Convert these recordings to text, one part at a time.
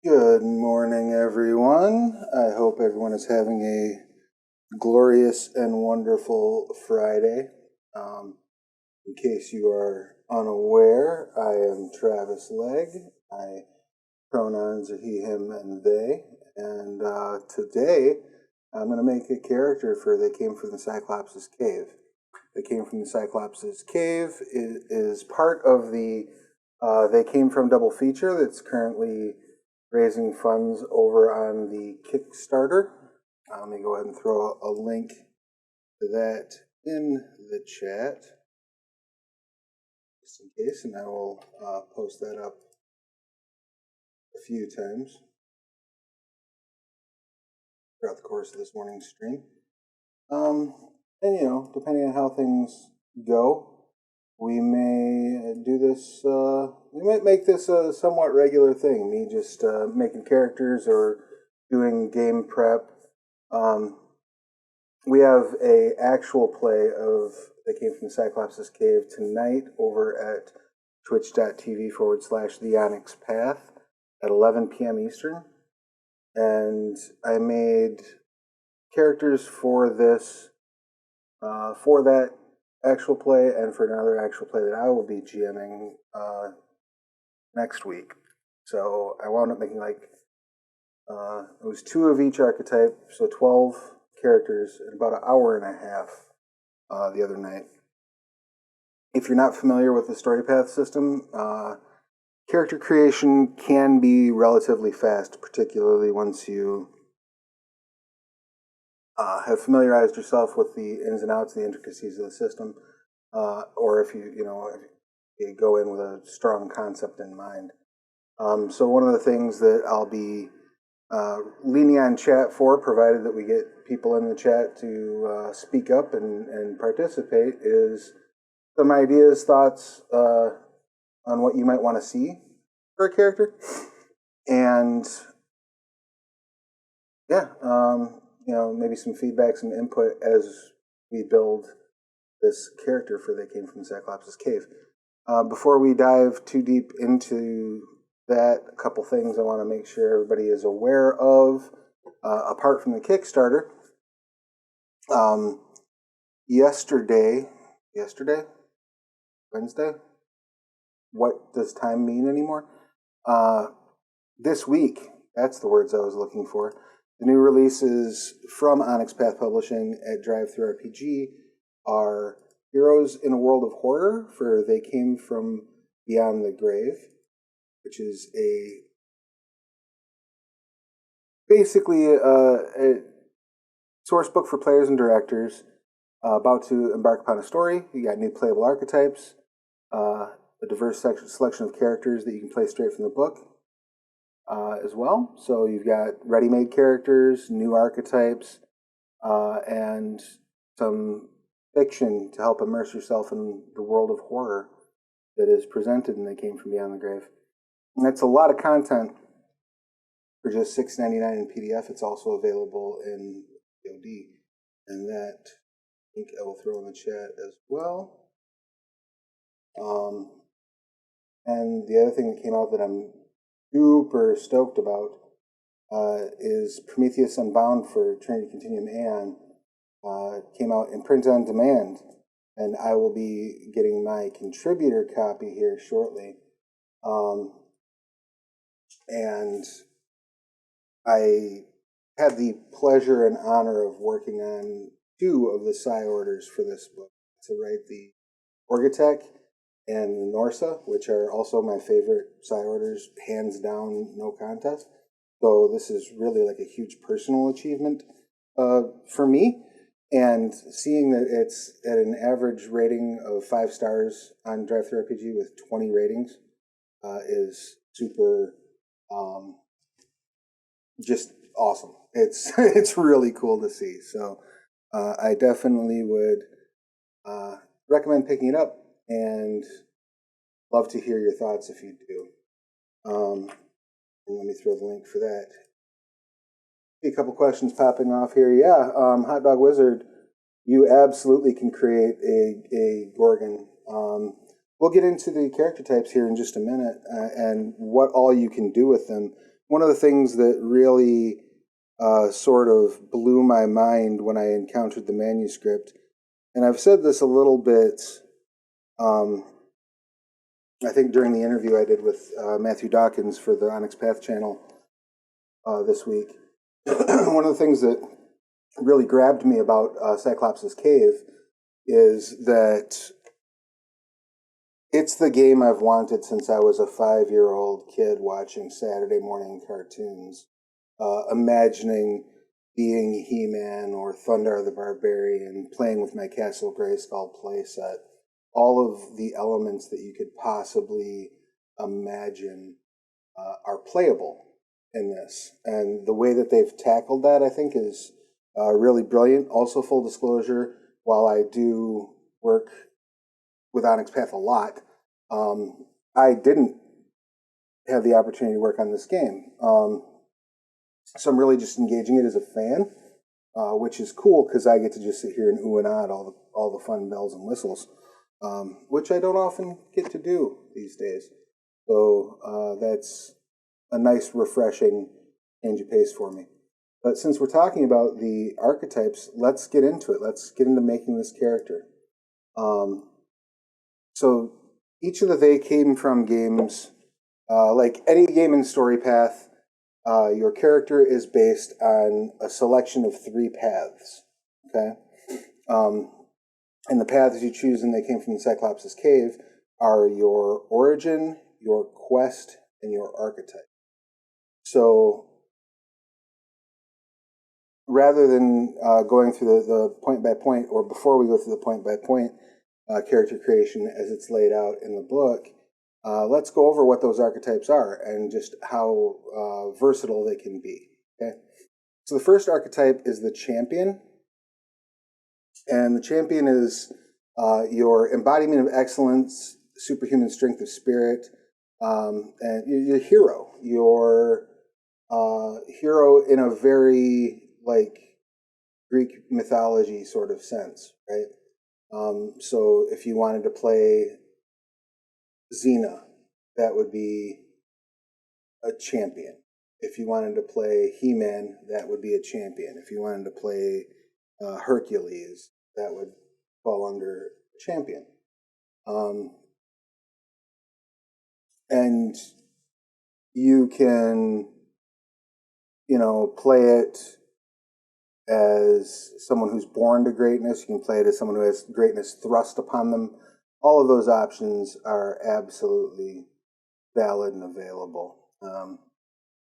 Good morning, everyone. I hope everyone is having a glorious and wonderful Friday. In case you are unaware, I am Travis Legge. My pronouns are he, him, and they. And today, I'm going to make a character for They Came from the Cyclops' Cave. They Came from the Cyclops' Cave is part of the They Came From double feature that's currently raising funds over on the Kickstarter. Let me go ahead and throw a link to that in the chat, just in case, and I will post that up a few times throughout the course of this morning's stream. And depending on how things go, we may do this, we might make this a somewhat regular thing, me just making characters or doing game prep. We have a actual play of They Came from the Cyclops' Cave tonight over at twitch.tv/the Onyx Path at 11 p.m. Eastern. And I made characters for this, for that actual play and for another actual play that I will be GMing next week. So I wound up making it was 2 of each archetype, so 12 characters in about an hour and a half the other night. If you're not familiar with the story path system, character creation can be relatively fast, particularly once you have familiarized yourself with the ins and outs, the intricacies of the system, or if you go in with a strong concept in mind. So one of the things that I'll be leaning on chat for, provided that we get people in the chat to speak up and participate, is some ideas, thoughts on what you might want to see for a character, and maybe some feedback, some input as we build this character for They Came from the Cyclops' Cave. Before we dive too deep into that, a couple things I want to make sure everybody is aware of, apart from the Kickstarter. Wednesday? What does time mean anymore? This week, that's the words I was looking for. The new releases from Onyx Path Publishing at Drive-Thru RPG are Heroes in a World of Horror for They Came From Beyond the Grave, which is basically a source book for players and directors about to embark upon a story. You got new playable archetypes, a diverse selection of characters that you can play straight from the book as well. So you've got ready-made characters, new archetypes, and some fiction to help immerse yourself in the world of horror that is presented and They Came From Beyond the Grave. And that's a lot of content for just $6.99 in PDF. It's also available in VOD, and that link I will throw in the chat as well. And the other thing that came out that I'm super stoked about is Prometheus Unbound for Trinity Continuum Aeon. Came out in print on demand, and I will be getting my contributor copy here shortly. And I had the pleasure and honor of working on 2 of the Psi orders for this book, to write the Orgatech and the Norsa, which are also my favorite Psi orders, hands down, no contest. So this is really like a huge personal achievement for me. And seeing that it's at an average rating of 5 stars on Drive-Thru RPG with 20 ratings is super, just awesome. It's really cool to see. So I definitely would recommend picking it up, and love to hear your thoughts if you do. And let me throw the link for that. A couple questions popping off here. Yeah, Hot Dog Wizard, you absolutely can create a Gorgon. We'll get into the character types here in just a minute and what all you can do with them. one of the things that really sort of blew my mind when I encountered the manuscript, and I've said this a little bit, I think during the interview I did with Matthew Dawkins for the Onyx Path channel this week. One of the things that really grabbed me about Cyclops' Cave is that it's the game I've wanted since I was a 5-year-old kid watching Saturday morning cartoons, imagining being He-Man or Thundar the Barbarian, playing with my Castle Grayskull playset. All of the elements that you could possibly imagine are playable in this. And the way that they've tackled that, I think, is really brilliant. Also, full disclosure, while I do work with Onyx Path a lot, I didn't have the opportunity to work on this game. So I'm really just engaging it as a fan, which is cool because I get to just sit here and ooh and ah at all the fun bells and whistles, which I don't often get to do these days. So that's a nice, refreshing change of pace for me. But since we're talking about the archetypes, let's get into it. Let's get into making this character. So each of the They Came From games, like any game in Story Path, your character is based on a selection of 3 paths. Okay, and the paths you choose and They Came From the Cyclops' Cave are your origin, your quest, and your archetype. So rather than going through the point by point, or before we go through the point by point character creation as it's laid out in the book, let's go over what those archetypes are and just how versatile they can be. Okay, so the first archetype is the champion, and the champion is your embodiment of excellence, superhuman strength of spirit, and your hero. Your hero in a very like Greek mythology sort of sense, right? So if you wanted to play Xena, that would be a champion. If you wanted to play He-Man, that would be a champion. If you wanted to play Hercules, that would fall under champion. And you can, play it as someone who's born to greatness. You can play it as someone who has greatness thrust upon them. All of those options are absolutely valid and available.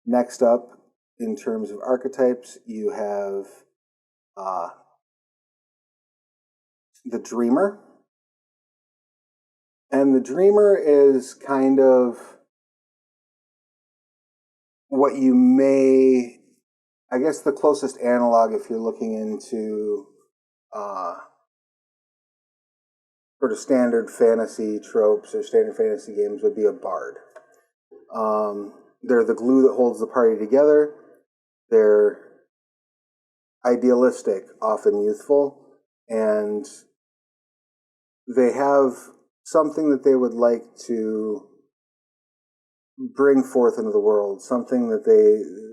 Next up, in terms of archetypes, you have the Dreamer. And the Dreamer is kind of what you may, I guess the closest analog, if you're looking into sort of standard fantasy tropes or standard fantasy games, would be a bard. They're the glue that holds the party together. They're idealistic, often youthful, and they have something that they would like to bring forth into the world, something that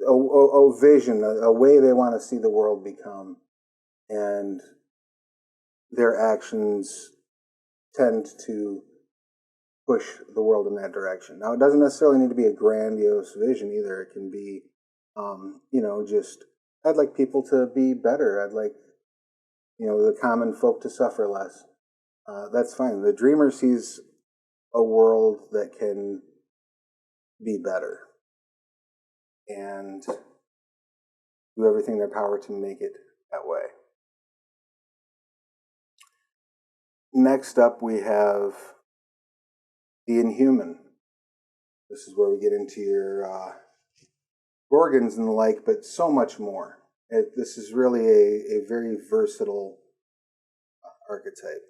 a vision, a way they want to see the world become, and their actions tend to push the world in that direction. Now, it doesn't necessarily need to be a grandiose vision either. It can be, just, I'd like people to be better. I'd like, the common folk to suffer less. That's fine. The Dreamer sees a world that can be better and do everything in their power to make it that way. Next up, we have the Inhuman. This is where we get into your Gorgons and the like, but so much more. This is really a very versatile archetype.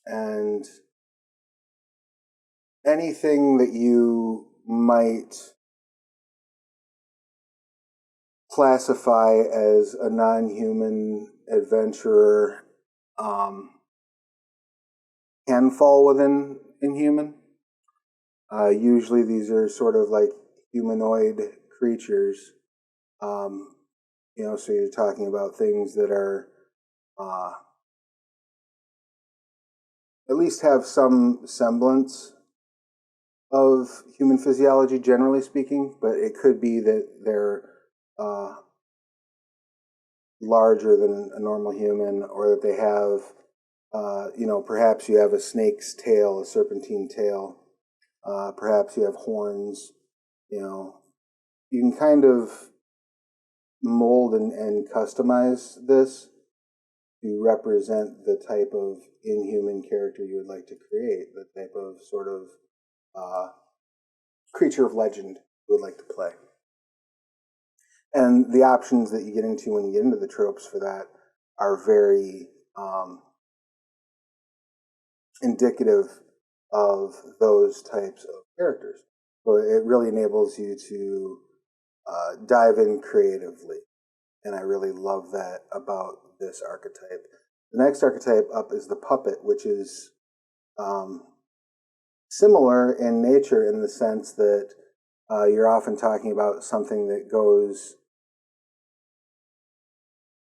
And anything that you might classify as a non-human adventurer can fall within Inhuman. Usually these are sort of like humanoid creatures. So you're talking about things that are at least have some semblance of human physiology, generally speaking, but it could be that they're larger than a normal human, or that they have, perhaps you have a snake's tail, a serpentine tail, perhaps you have horns. You can kind of mold and customize this to represent the type of inhuman character you would like to create, the type of sort of creature of legend you would like to play. And the options that you get into when you get into the tropes for that are very indicative of those types of characters. So it really enables you to dive in creatively. And I really love that about this archetype. The next archetype up is the puppet, which is similar in nature in the sense that you're often talking about something that goes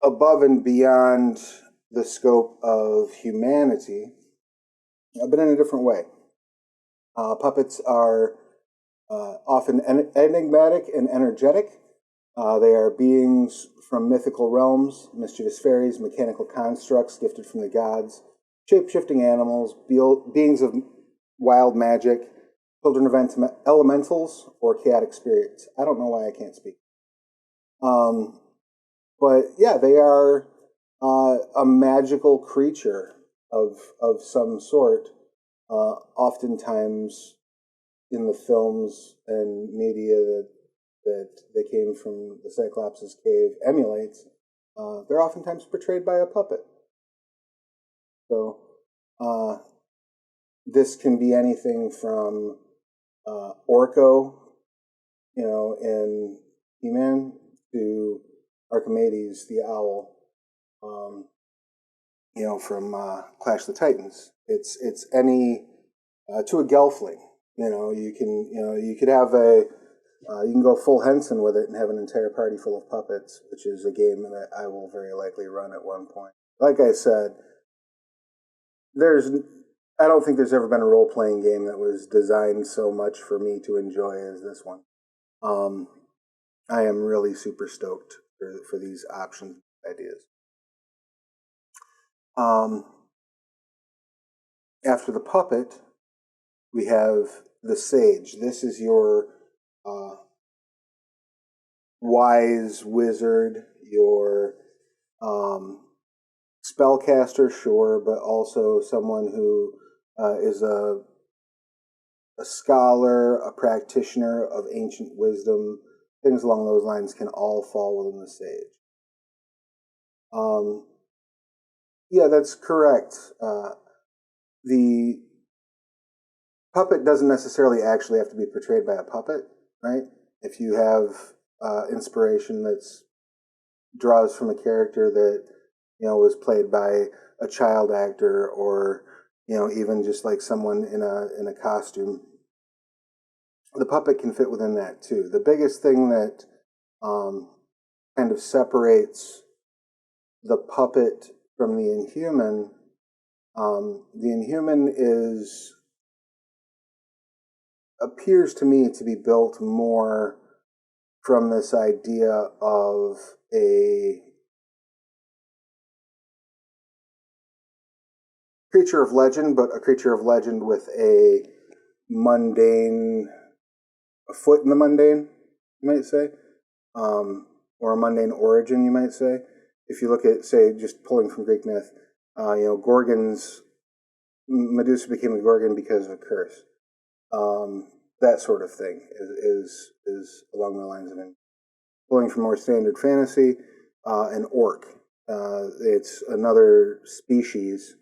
above and beyond the scope of humanity, but in a different way. Puppets are often enigmatic and energetic. They are beings from mythical realms, mischievous fairies, mechanical constructs gifted from the gods, shape-shifting animals, beings of wild magic, children of elementals, or chaotic spirits. I don't know why I can't speak. But yeah, they are a magical creature of some sort. Oftentimes in the films and media that came from the Cyclops' cave emulates, they're oftentimes portrayed by a puppet. So this can be anything from Orko, in He-Man, to Archimedes the owl, from Clash of the Titans. It's any to a Gelfling. You could have you can go full Henson with it and have an entire party full of puppets, which is a game that I will very likely run at one point. Like I said, I don't think there's ever been a role-playing game that was designed so much for me to enjoy as this one. I am really super stoked for these options ideas. After the puppet, we have the sage. This is your wise wizard, your spellcaster, sure, but also someone who is a scholar, a practitioner of ancient wisdom. Things along those lines can all fall within the sage. Yeah, that's correct. The puppet doesn't necessarily actually have to be portrayed by a puppet, right? If you have inspiration that's draws from a character that was played by a child actor, or even just like someone in a costume, the puppet can fit within that too. The biggest thing that kind of separates the puppet from the Inhuman, appears to me to be built more from this idea of a creature of legend, but a creature of legend with a foot in the mundane, you might say, or a mundane origin, you might say. If you look at, say, just pulling from Greek myth, Gorgons, Medusa became a Gorgon because of a curse. That sort of thing is along the lines of it. Pulling from more standard fantasy, an orc. It's another species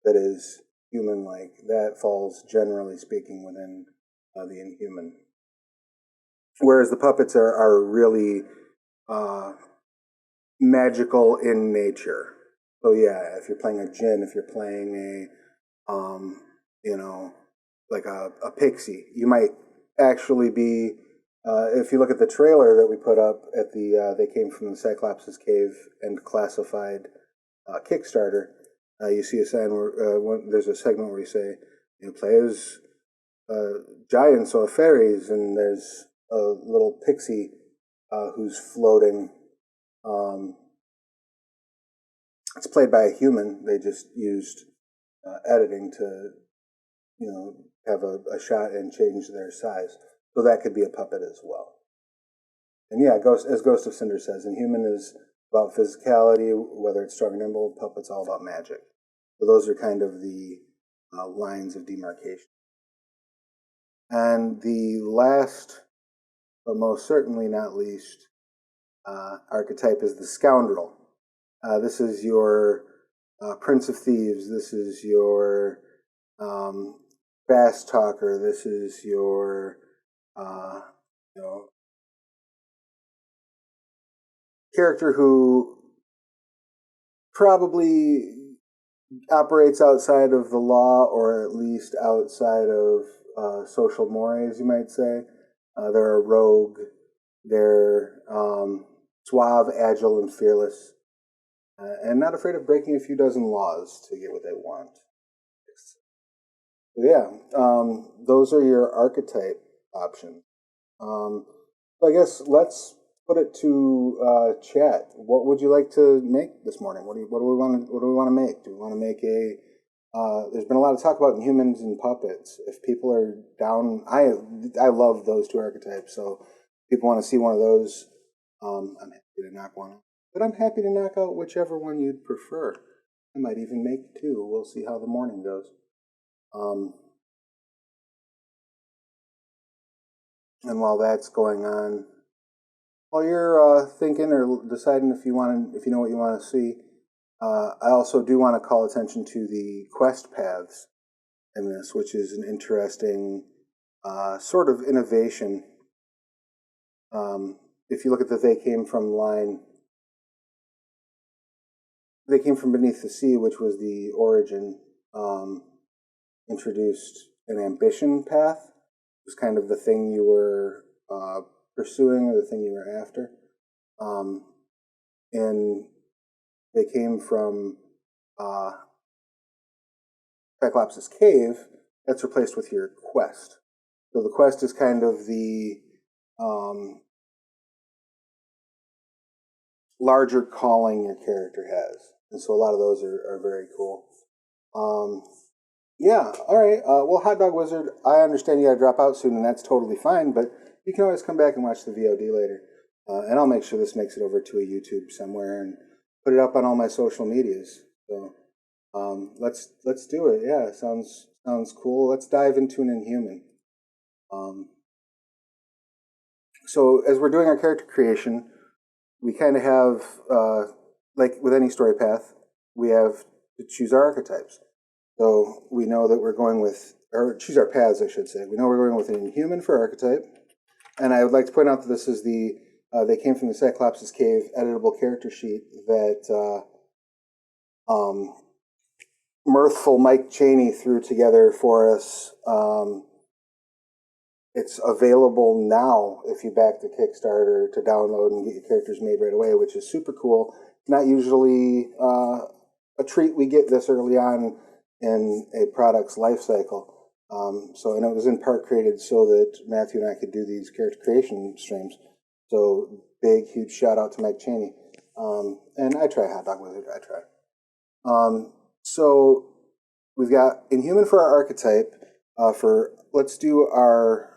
that is human-like. That falls, generally speaking, within the Inhuman. Whereas the puppets are really magical in nature. So yeah, if you're playing a djinn, if you're playing like a pixie, you might actually be If you look at the trailer that we put up at the They Came from the Cyclops' Cave and Classified Kickstarter, you see a sign where there's a segment where you say, play as giants or fairies, and there's a little pixie who's floating. It's played by a human. They just used editing to, have a shot and change their size. So that could be a puppet as well. And yeah, as Ghost of Cinder says, Inhuman is about physicality, whether it's strong or nimble. Puppet's all about magic. So those are kind of the lines of demarcation. And the last, but most certainly not least, archetype is the Scoundrel. This is your Prince of Thieves. This is your fast talker. This is your character who probably operates outside of the law, or at least outside of social mores, you might say. They're a rogue. They're suave, agile, and fearless, and not afraid of breaking a few dozen laws to get what they want. So yeah, those are your archetype options. So I guess let's put it to chat. What would you like to make this morning? What do we want to make? Do we want to make a? There's been a lot of talk about Inhumans and puppets. If people are down, I love those two archetypes. So if people want to see one of those, I'm happy to knock one out. But I'm happy to knock out whichever one you'd prefer. I might even make two. We'll see how the morning goes. And while that's going on, while you're thinking or deciding if you know what you want to see, I also do want to call attention to the quest paths in this, which is an interesting sort of innovation. If you look at the They Came From line, They Came From Beneath the Sea, which was the origin, introduced an ambition path. It was kind of the thing you were pursuing, or the thing you were after. And They Came From Cyclops' Cave. That's replaced with your quest. So the quest is kind of the larger calling your character has. And so a lot of those are very cool. Yeah, all right. Well, Hot Dog Wizard, I understand you got to drop out soon, and that's totally fine, but you can always come back and watch the VOD later. And I'll make sure this makes it over to a YouTube somewhere and put it up on all my social medias. So let's do it. Yeah, sounds cool. Let's dive into an Inhuman. So as we're doing our character creation, we kind of have, like with any story path, we have to choose our archetypes. So we know that we're going with, or choose our paths, I should say. We know we're going with an Inhuman for archetype. And I would like to point out that this is the They Came From the Cyclops' Cave editable character sheet that mirthful Mike Chaney threw together for us. It's available now if you back the Kickstarter to download and get your characters made right away, which is super cool. Not usually a treat we get this early on in a product's life cycle. And it was in part created so that Matthew and I could do these character creation streams. So big, huge shout out to Mike Chaney. And I try Hot Dog Wizard, I try. So we've got Inhuman for our archetype. Let's do our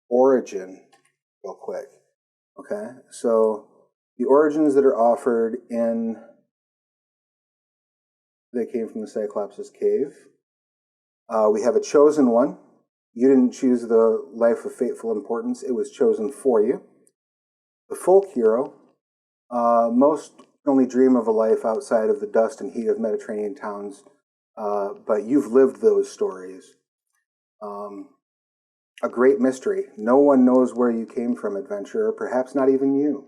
origin real quick. Okay, so the origins that are offered in They Came From the Cyclops' Cave. We have a chosen one. You didn't choose the life of fateful importance. It was chosen for you. The folk hero. Most only dream of a life outside of the dust and heat of Mediterranean towns, but you've lived those stories. A great mystery. No one knows where you came from, adventurer, perhaps not even you.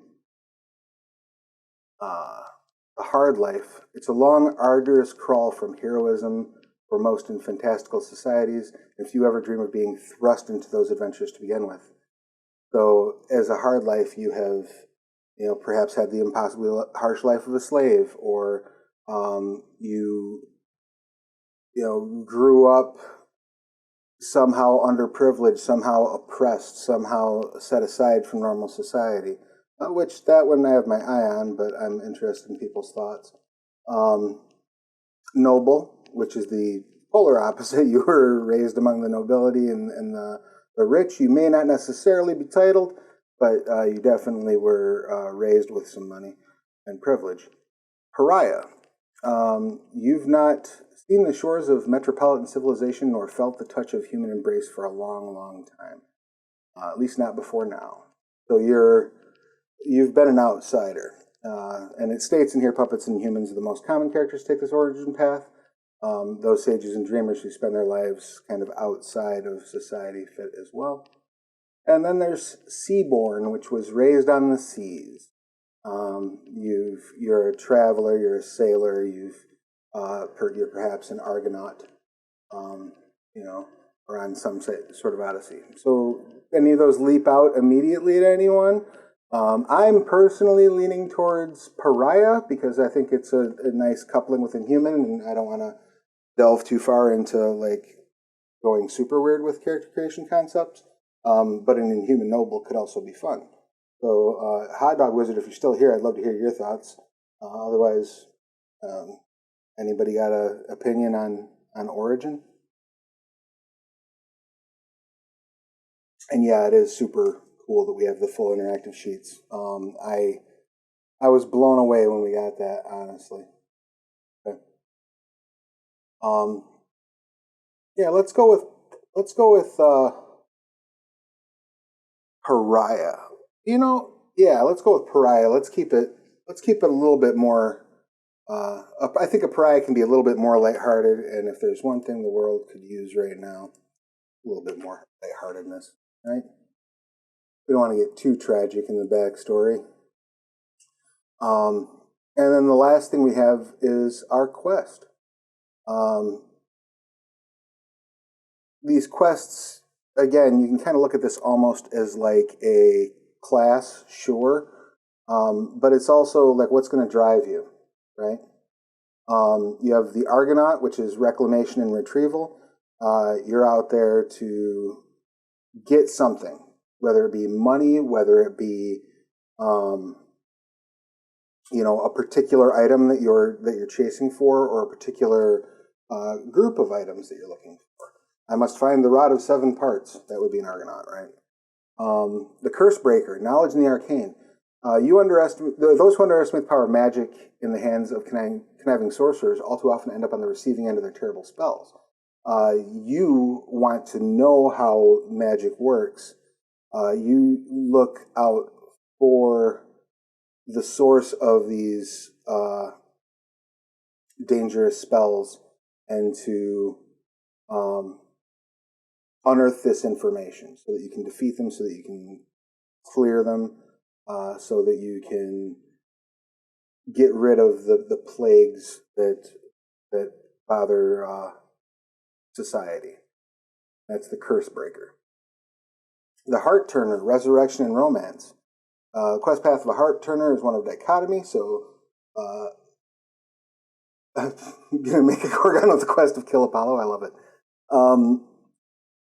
A hard life. It's a long, arduous crawl from heroism, for most in fantastical societies, if you ever dream of being thrust into those adventures to begin with. So as a hard life, you have, perhaps had the impossibly harsh life of a slave, or you grew up somehow underprivileged, somehow oppressed, somehow set aside from normal society. Which that one I have my eye on, but I'm interested in people's thoughts. Noble, which is the polar opposite. You were raised among the nobility and the rich. You may not necessarily be titled, but you definitely were raised with some money and privilege. Pariah. You've not seen the shores of metropolitan civilization nor felt the touch of human embrace for a long, long time. At least not before now. So you've been an outsider. And it states in here, puppets and humans are the most common characters to take this origin path. Those sages and dreamers who spend their lives kind of outside of society fit as well. And then there's Seaborn, which was raised on the seas. You're a traveler, you're a sailor, you're perhaps an Argonaut, or on some sort of odyssey. So any of those leap out immediately to anyone? I'm personally leaning towards Pariah because I think it's a nice coupling with Inhuman, and I don't want to delve too far into going super weird with character creation concepts. But an Inhuman Noble could also be fun. So, Hot Dog Wizard, if you're still here, I'd love to hear your thoughts. Otherwise, anybody got an opinion on Origin? And yeah, it is super cool that we have the full interactive sheets. I was blown away when we got that, honestly. Okay. Yeah, let's go with Pariah. Let's go with Pariah. Let's keep it a little bit more. I think a Pariah can be a little bit more lighthearted, and if there's one thing the world could use right now, a little bit more lightheartedness, right? We don't want to get too tragic in the backstory. And then the last thing we have is our quest. These quests, again, you can kind of look at this almost as like a class, sure, but it's also like what's going to drive you, right? You have the Argonaut, which is reclamation and retrieval. You're out there to get something, whether it be money, whether it be a particular item that you're chasing for, or a particular group of items that you're looking for. I must find the Rod of 7 Parts. That would be an Argonaut, right? The Curse Breaker, knowledge in the arcane. Those who underestimate the power of magic in the hands of conniving sorcerers all too often end up on the receiving end of their terrible spells. You want to know how magic works. You look out for the source of these dangerous spells and to unearth this information so that you can defeat them, so that you can clear them, so that you can get rid of the plagues that bother society. That's the Curse Breaker. The Heart Turner, resurrection and romance. The quest path of a Heart Turner is one of dichotomy, so I'm going to make a Gorgon with the quest of Kill Apollo. I love it.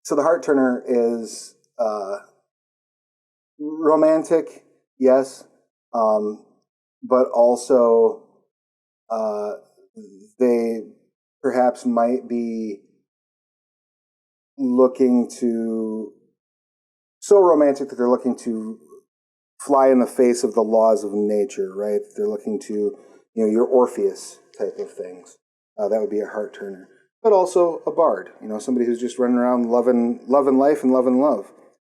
So the Heart Turner is romantic, yes, but also they perhaps might be looking to, so romantic that they're looking to fly in the face of the laws of nature, right? They're looking to, your Orpheus type of things. That would be a Heart Turner. But also a bard, somebody who's just running around loving life and loving love.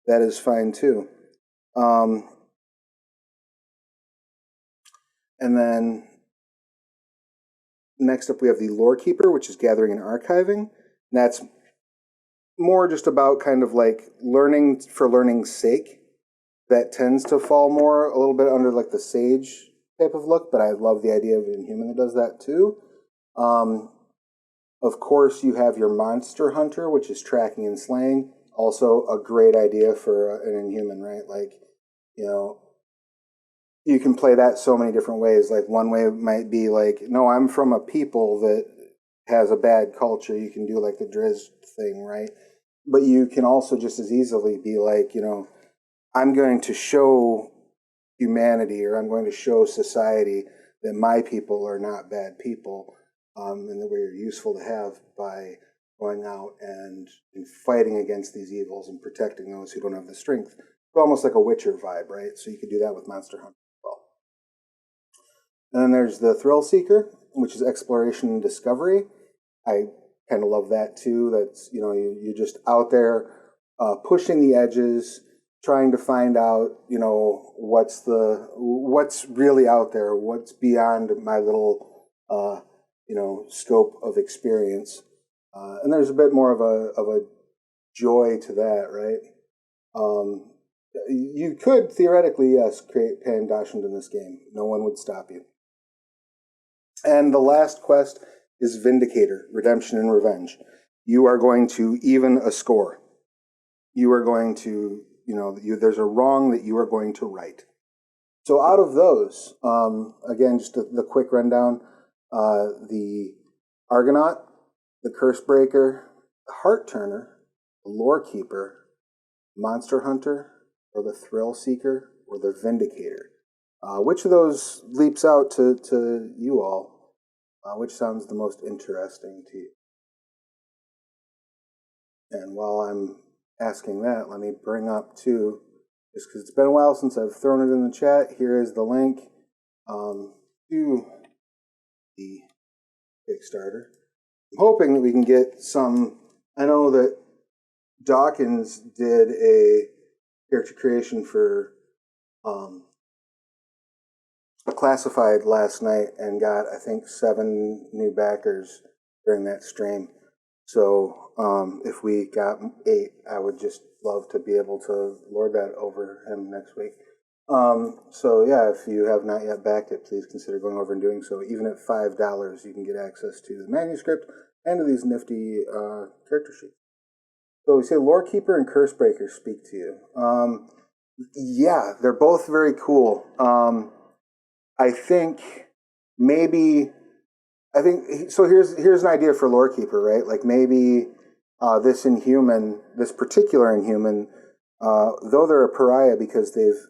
That is fine too. And then next up we have the Lore Keeper, which is gathering and archiving. And that's more just about kind of like learning for learning's sake. That tends to fall more a little bit under like the sage type of look, but I love the idea of an Inhuman that does that too. Of course, you have your Monster Hunter, which is tracking and slaying. Also a great idea for an Inhuman, right? Like, you know, you can play that so many different ways. Like one way might be like, no, I'm from a people that has a bad culture. You can do like the Drizzt thing, right? But you can also just as easily be like, you know, I'm going to show humanity, or I'm going to show society that my people are not bad people, and that we're useful to have by going out and fighting against these evils and protecting those who don't have the strength. It's almost like a Witcher vibe, right? So you could do that with Monster Hunter as well. And then there's the Thrill Seeker, which is exploration and discovery. I kind of love that too. That's, you know, you're just out there pushing the edges, trying to find out, you know, what's really out there, what's beyond my little, you know, scope of experience. And there's a bit more of a joy to that, right? You could theoretically, yes, create Pandashand in this game. No one would stop you. And the last quest is Vindicator, Redemption and Revenge. You are going to even a score. You are going to, you know, there's a wrong that you are going to right. So out of those, again, just the quick rundown, the Argonaut, the Cursebreaker, the Heart Turner, the Lore Keeper, Monster Hunter, or the Thrill Seeker, or the Vindicator. Which of those leaps out to you all? Which sounds the most interesting to you? And while I'm asking that, let me bring up too, just because it's been a while since I've thrown it in the chat, here is the link to the Kickstarter. I'm hoping that we can get some. I know that Dawkins did a character creation for Classified last night and got, I think, 7 new backers during that stream. So if we got 8, I would just love to be able to lord that over him next week. So yeah, if you have not yet backed it, please consider going over and doing so. Even at $5, you can get access to the manuscript and to these nifty character sheets. So we say Lore Keeper and Cursebreaker speak to you. Yeah, they're both very cool. I think so. Here's an idea for Lore Keeper, right? Like maybe this particular Inhuman, though they're a pariah because they've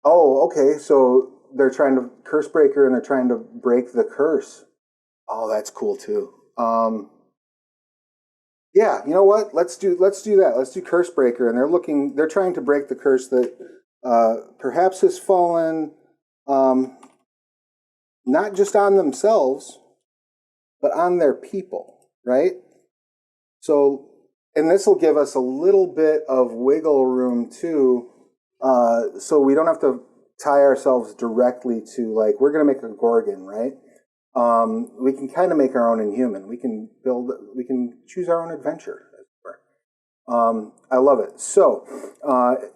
oh, okay, so they're trying to Cursebreaker and they're trying to break the curse. Oh, that's cool too. Yeah, you know what? Let's do that. Let's do Cursebreaker, and they're trying to break the curse that perhaps has fallen not just on themselves, but on their people, right? So, and this will give us a little bit of wiggle room too, so we don't have to tie ourselves directly to, like, we're going to make a Gorgon, right? We can kind of make our own Inhuman. We can choose our own adventure, as it were. I love it. So,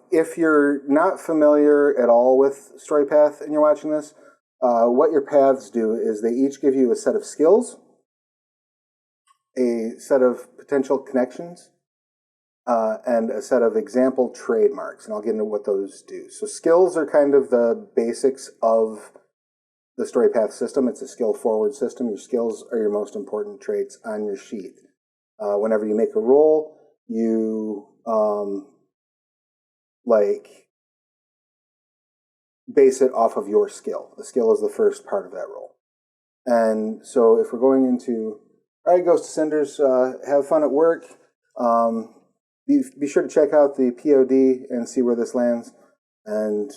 if you're not familiar at all with StoryPath and you're watching this, what your paths do is they each give you a set of skills, a set of potential connections, and a set of example trademarks. And I'll get into what those do. So skills are kind of the basics of the StoryPath system. It's a skill-forward system. Your skills are your most important traits on your sheet. Whenever you make a roll, you base it off of your skill. The skill is the first part of that roll. And so if we're going into, all right, Ghost of Cinders, have fun at work. Be sure to check out the POD and see where this lands. And,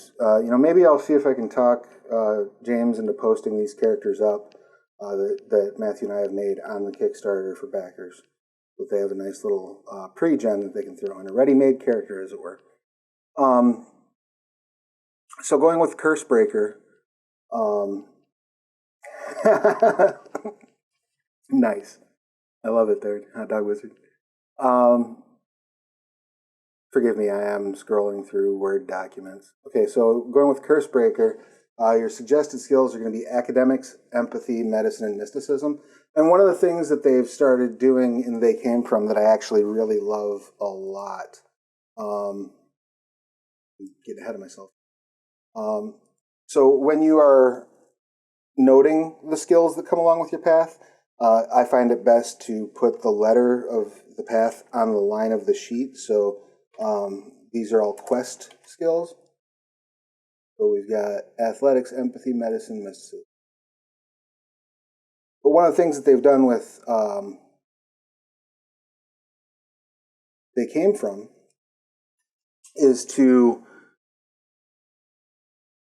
maybe I'll see if I can talk James into posting these characters up that Matthew and I have made on the Kickstarter for backers. But they have a nice little pre-gen that they can throw in, a ready-made character, as it were. So going with Cursebreaker. Nice. I love it there, Hot Dog Wizard. Forgive me, I am scrolling through Word documents. Okay, so going with Cursebreaker, your suggested skills are going to be academics, empathy, medicine, and mysticism. And one of the things that they've started doing in They Came From that I actually really love a lot, get ahead of myself. So when you are noting the skills that come along with your path, I find it best to put the letter of the path on the line of the sheet. So these are all quest skills. So we've got athletics, empathy, medicine, mysticism. But one of the things that they've done with They Came From is to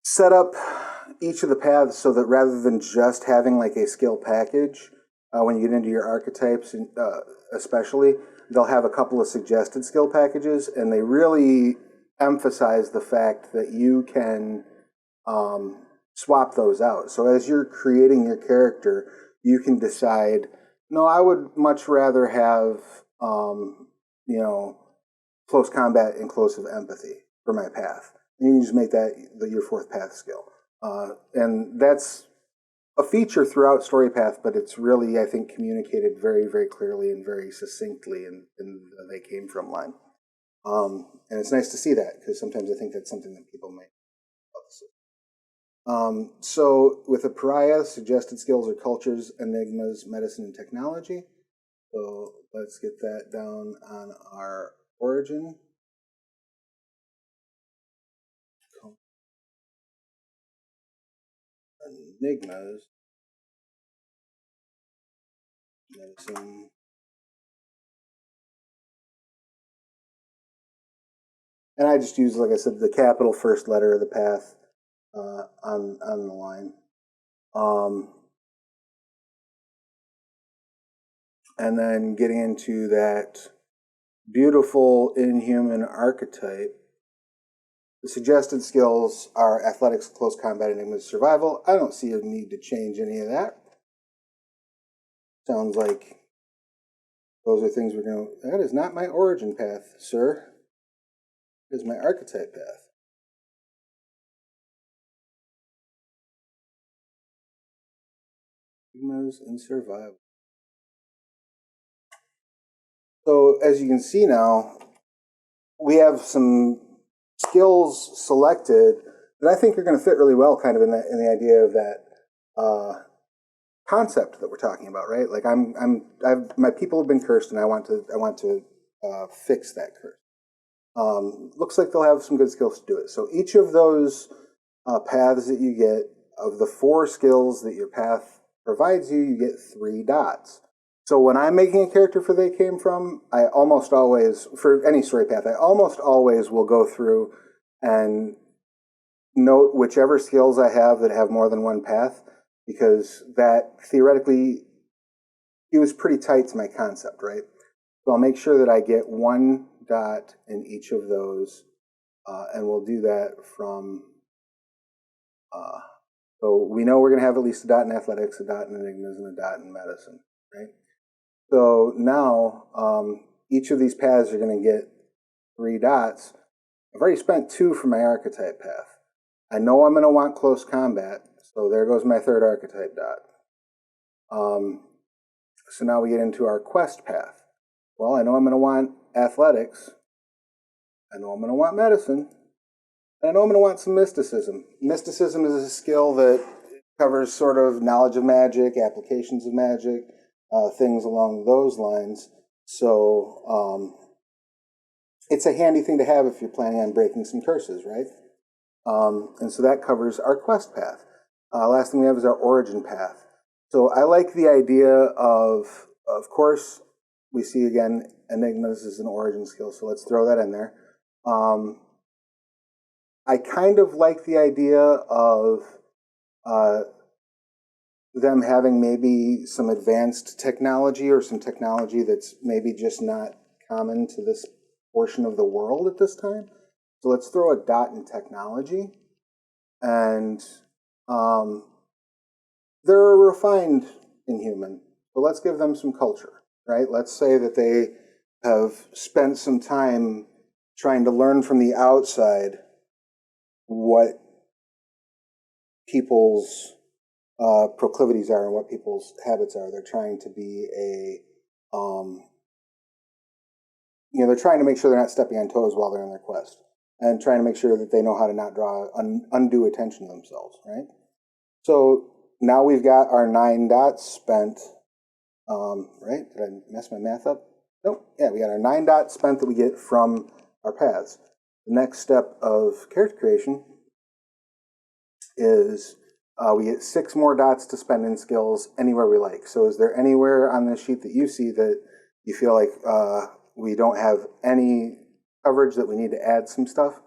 set up each of the paths so that rather than just having like a skill package, when you get into your archetypes, especially, they'll have a couple of suggested skill packages, and they really emphasize the fact that you can swap those out. So as you're creating your character, you can decide, no, I would much rather have, close combat and close of empathy for my path. And you can just make that your fourth path skill. And that's a feature throughout StoryPath, but it's really, I think, communicated very, very clearly and very succinctly in the They Came From line. And it's nice to see that, because sometimes I think that's something that people might so with a pariah, suggested skills are cultures, enigmas, medicine, and technology. So let's get that down on our origin. Enigmas, medicine, and I just use, like I said, the capital first letter of the path on the line. And then getting into that beautiful inhuman archetype. The suggested skills are athletics, close combat, enigmas, survival. I don't see a need to change any of that. Sounds like those are things we're going to... That is not my origin path, sir. It is my archetype path. Enigmas and survival. So as you can see now, we have some skills selected that I think are going to fit really well kind of in the idea of that concept that we're talking about, right? Like my people have been cursed, and I want to fix that curse. Looks like they'll have some good skills to do it. So each of those paths that you get, of the 4 skills that your path provides you, you get 3 dots. So when I'm making a character for They Came From, I almost always, for any story path, I almost always will go through and note whichever skills I have that have more than one path, because that theoretically is pretty tight to my concept, right? So I'll make sure that I get 1 dot in each of those, and we'll do that from, so we know we're going to have at least a dot in athletics, a dot in enigmas, and a dot in medicine, right? So now each of these paths are going to get 3 dots. I've already spent 2 for my archetype path. I know I'm going to want close combat, so there goes my 3rd archetype dot. So now we get into our quest path. Well, I know I'm going to want athletics. I know I'm going to want medicine. And I know I'm going to want some mysticism. Mysticism is a skill that covers sort of knowledge of magic, applications of magic, things along those lines. So it's a handy thing to have if you're planning on breaking some curses, right? And so that covers our quest path. Last thing we have is our origin path. So I like the idea of course, we see again, enigmas is an origin skill, so let's throw that in there. I kind of like the idea of them having maybe some advanced technology, or some technology that's maybe just not common to this portion of the world at this time. So let's throw a dot in technology. And they're a refined inhuman, but let's give them some culture, right? Let's say that they have spent some time trying to learn from the outside what people's proclivities are and what people's habits are. They're trying to be they're trying to make sure they're not stepping on toes while they're on their quest, and trying to make sure that they know how to not draw undue attention to themselves, right? So now we've got our 9 dots spent, right? Did I mess my math up? Nope. Yeah, we got our 9 dots spent that we get from our paths. The next step of character creation is we get 6 more dots to spend in skills anywhere we like. So is there anywhere on this sheet that you see that you feel like we don't have any coverage, that we need to add some stuff?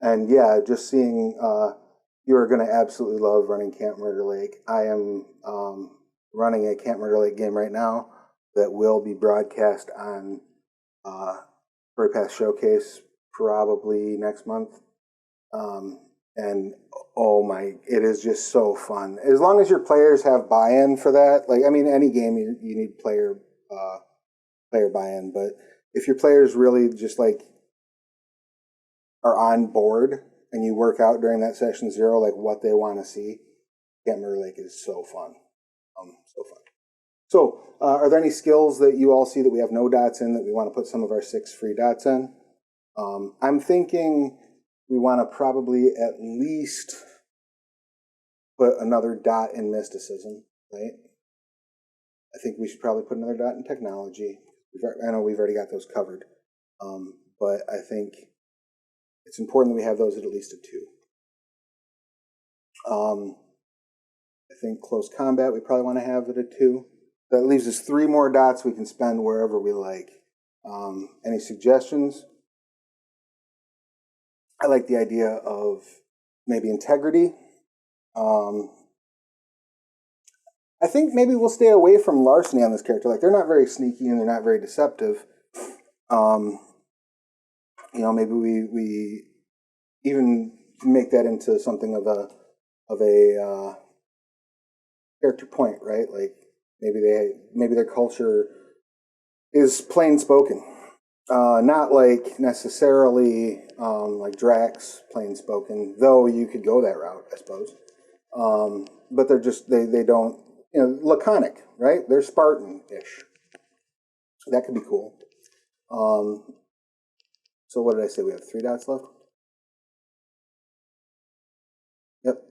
And yeah, just seeing, you're going to absolutely love running Camp Murder Lake. I am running a Camp Murder Lake game right now that will be broadcast on Story Pass Showcase probably next month. And oh my, it is just so fun. As long as your players have buy-in for that, like, I mean, any game you need player buy-in, but if your players really just like are on board and you work out during that session 0, like what they want to see, Camp Murder Lake is so fun. So fun. So, are there any skills that you all see that we have no dots in that we want to put some of our 6 free dots in? I'm thinking we want to probably at least put another dot in mysticism, right? I think we should probably put another dot in technology. I know we've already got those covered, but I think it's important that we have those at least a 2. I think close combat we probably want to have it at 2. That leaves us 3 more dots we can spend wherever we like. Any suggestions? I like the idea of maybe integrity. I think maybe we'll stay away from larceny on this character. Like, they're not very sneaky and they're not very deceptive. Maybe we even make that into something of a character point, right? Like maybe their culture is plain spoken, not like necessarily like Drax plain spoken, though you could go that route, I suppose. But they're just they don't, laconic, right? They're Spartan-ish. That could be cool. So what did I say? We have 3 dots left? Yep,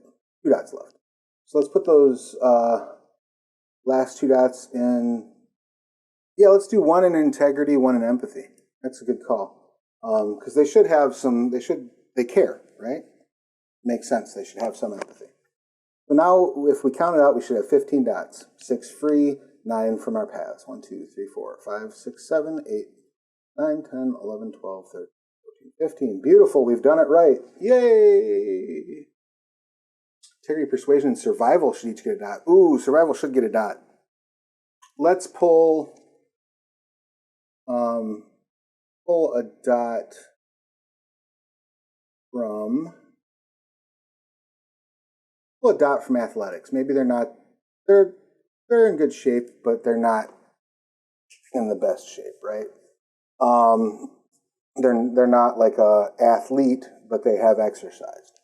2 dots left. So let's put those last 2 dots in. Yeah, let's do 1 in integrity, 1 in empathy. That's a good call. Because they should have some, they care, right? Makes sense. They should have some empathy. So now, if we count it out, we should have 15 dots. 6 free, 9 from our paths. 1, 2, 3, 4, 5, 6, 7, 8, 9, 10, 11, 12, 13, 14, 15. Beautiful. We've done it right. Yay! Integrity, persuasion, and survival should each get a dot. Ooh, survival should get a dot. Let's pull a dot from athletics. Maybe they're in good shape, but they're not in the best shape, right? They're not like a athlete, but they have exercised.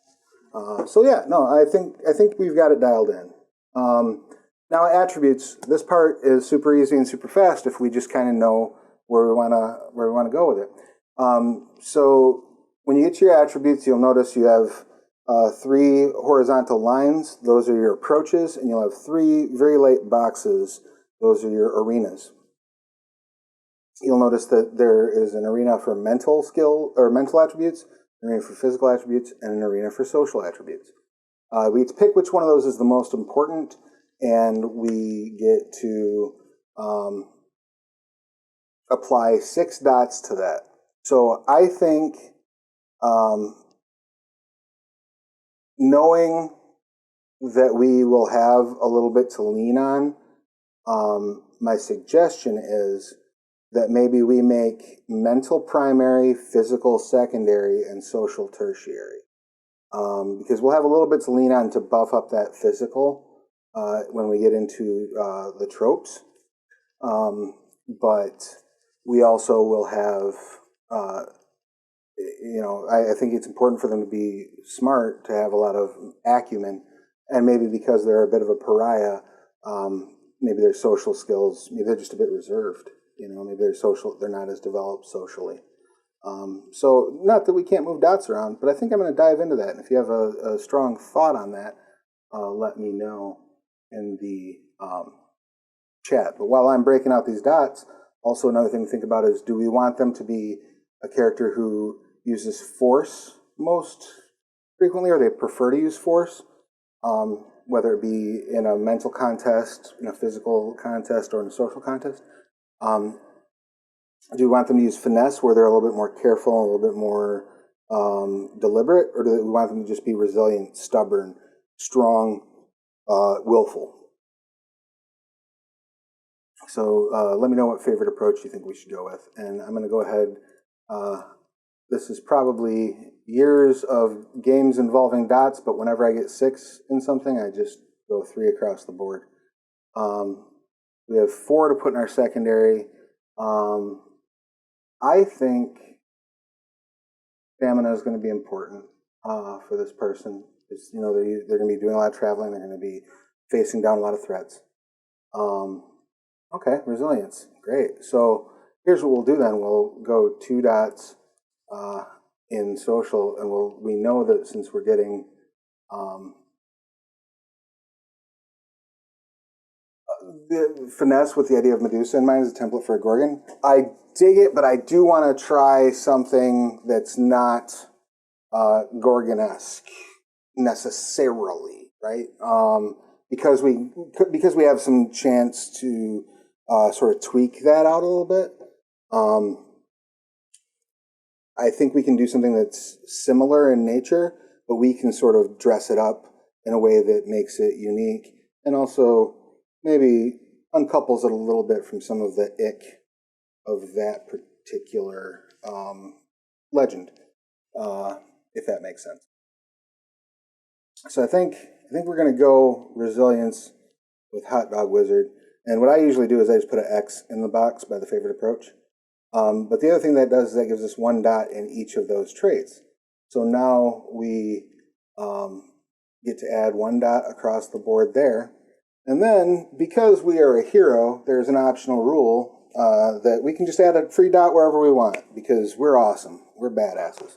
So yeah, no, I think we've got it dialed in. Now attributes. This part is super easy and super fast if we just kind of know where we want to go with it. So when you get to your attributes, you'll notice you have 3 horizontal lines. Those are your approaches, and you'll have 3 very light boxes. Those are your arenas. You'll notice that there is an arena for mental skill or mental attributes, an arena for physical attributes, and an arena for social attributes. We get to pick which one of those is the most important, and we get to apply 6 dots to that. So I think knowing that we will have a little bit to lean on, my suggestion is that maybe we make mental primary, physical secondary, and social tertiary. Because we'll have a little bit to lean on to buff up that physical when we get into the tropes. But we also will have, I think it's important for them to be smart, to have a lot of acumen, And maybe because they're a bit of a pariah, maybe their social skills, maybe they're just a bit reserved. Maybe they're not as developed socially. So not that we can't move dots around, but I think I'm going to dive into that. And if you have a strong thought on that, let me know in the chat. But while I'm breaking out these dots, also another thing to think about is, do we want them to be a character who uses force most frequently, or they prefer to use force, whether it be in a mental contest, in a physical contest, or in a social contest? Do we want them to use finesse, where they're a little bit more careful, a little bit more deliberate, or do we want them to just be resilient, stubborn, strong, willful? So let me know what favorite approach you think we should go with. And I'm going to go ahead. This is probably years of games involving dots, but whenever I get 6 in something, I just go 3 across the board. We have 4 to put in our secondary. I think stamina is going to be important for this person. Because, they're going to be doing a lot of traveling. They're going to be facing down a lot of threats. Okay, resilience. Great. So here's what we'll do then. We'll go 2 dots in social, and we know that since we're getting the finesse with the idea of Medusa in mind as a template for a Gorgon, I dig it, but I do want to try something that's not Gorgon-esque necessarily, right? Because we have some chance to sort of tweak that out a little bit. I think we can do something that's similar in nature, but we can sort of dress it up in a way that makes it unique, and also maybe uncouples it a little bit from some of the ick of that particular legend, if that makes sense. So I think we're going to go resilience with Hot Dog Wizard. And what I usually do is I just put an X in the box by the favorite approach. But the other thing that does is that gives us 1 dot in each of those traits. So now we get to add 1 dot across the board there. And then, because we are a hero, there's an optional rule that we can just add a free dot wherever we want, because we're awesome. We're badasses.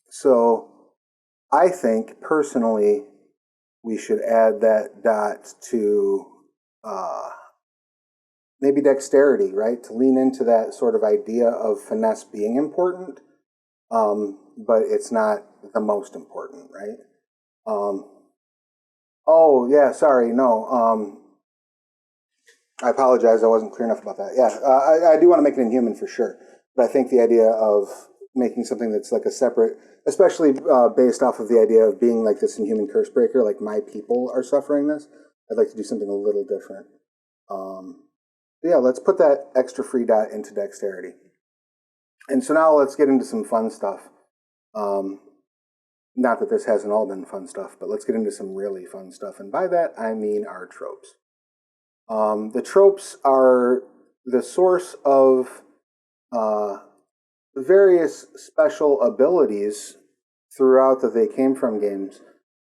So I think, personally, we should add that dot to maybe dexterity, right? To lean into that sort of idea of finesse being important, but it's not the most important, right? Oh, yeah, sorry, no. I apologize, I wasn't clear enough about that. Yeah, I do want to make it Inhuman for sure, but I think the idea of making something that's like a separate, especially based off of the idea of being like this Inhuman curse breaker, like my people are suffering this, I'd like to do something a little different. Yeah, let's put that extra free dot into dexterity. And so now let's get into some fun stuff. Not that this hasn't all been fun stuff, but let's get into some really fun stuff. And by that, I mean our tropes. The tropes are the source of various special abilities throughout that they came from games.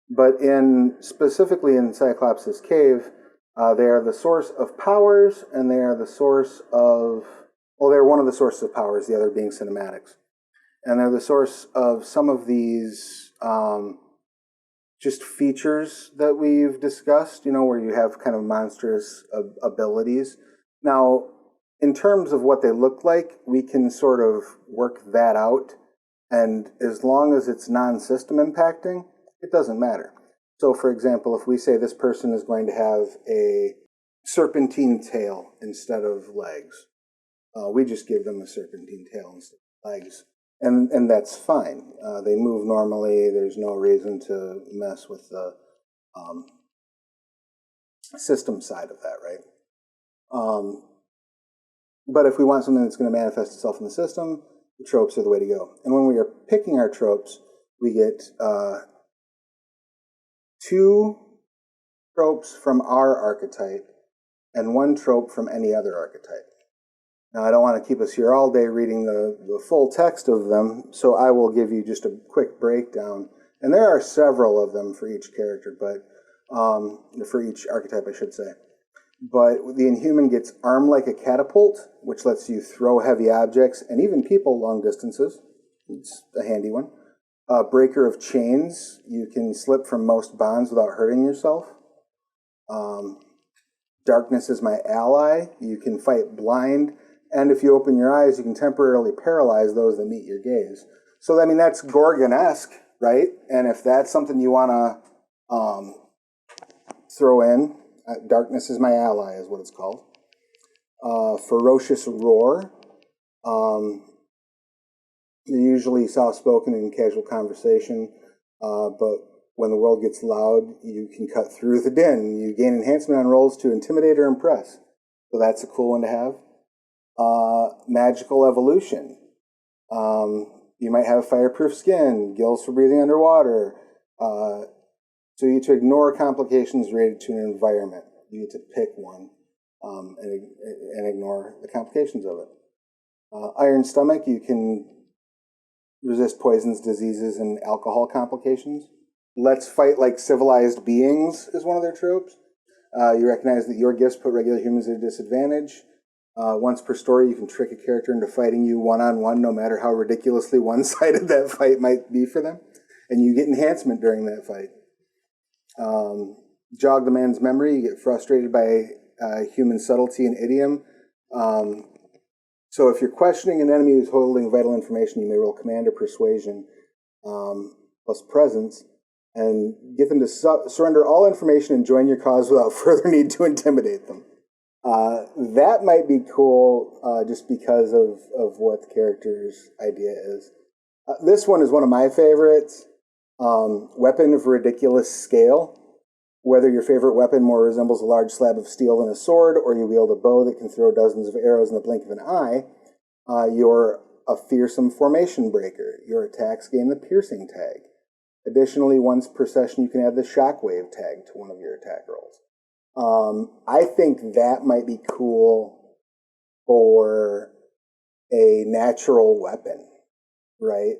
But specifically in Cyclops' cave, they are the source of powers, and they are the source of, well, they're one of the sources of powers, the other being cinematics. And they're the source of some of these just features that we've discussed, where you have kind of monstrous abilities. Now, in terms of what they look like, we can sort of work that out. And as long as it's non-system impacting, it doesn't matter. So, for example, if we say this person is going to have a serpentine tail instead of legs, we just give them a serpentine tail instead of legs. And that's fine. They move normally. There's no reason to mess with the system side of that, right? But if we want something that's going to manifest itself in the system, the tropes are the way to go. And when we are picking our tropes, we get 2 tropes from our archetype and 1 trope from any other archetype. Now, I don't want to keep us here all day reading the full text of them, so I will give you just a quick breakdown And there are several of them for each character, but for each archetype, I should say. But the Inhuman gets Arm Like a Catapult, which lets you throw heavy objects and even people long distances. It's a handy one. Breaker of Chains, you can slip from most bonds without hurting yourself. Darkness is my ally. You can fight blind, and if you open your eyes, you can temporarily paralyze those that meet your gaze. So, I mean, that's Gorgon-esque, right? And if that's something you want to throw in, Darkness is my ally is what it's called. Ferocious Roar. You're usually soft-spoken in casual conversation, but when the world gets loud, you can cut through the din. You gain enhancement on rolls to intimidate or impress. So that's a cool one to have. Magical Evolution. You might have fireproof skin, gills for breathing underwater. So you get to ignore complications related to an environment. You get to pick one and ignore the complications of it. Iron Stomach, you can resist poisons, diseases, and alcohol complications. Let's Fight Like Civilized Beings is one of their tropes. You recognize that your gifts put regular humans at a disadvantage. Once per story, you can trick a character into fighting you one-on-one, no matter how ridiculously one-sided that fight might be for them. And you get enhancement during that fight. Jog the Man's Memory, you get frustrated by human subtlety and idiom. So if you're questioning an enemy who's holding vital information, you may roll Command or Persuasion plus Presence, and get them to surrender all information and join your cause without further need to intimidate them. That might be cool just because of what the character's idea is. This one is one of my favorites. Weapon of Ridiculous Scale. Whether your favorite weapon more resembles a large slab of steel than a sword, or you wield a bow that can throw dozens of arrows in the blink of an eye, you're a fearsome formation breaker. Your attacks gain the piercing tag. Additionally, once per session, you can add the shockwave tag to one of your attack rolls. I think that might be cool for a natural weapon, right?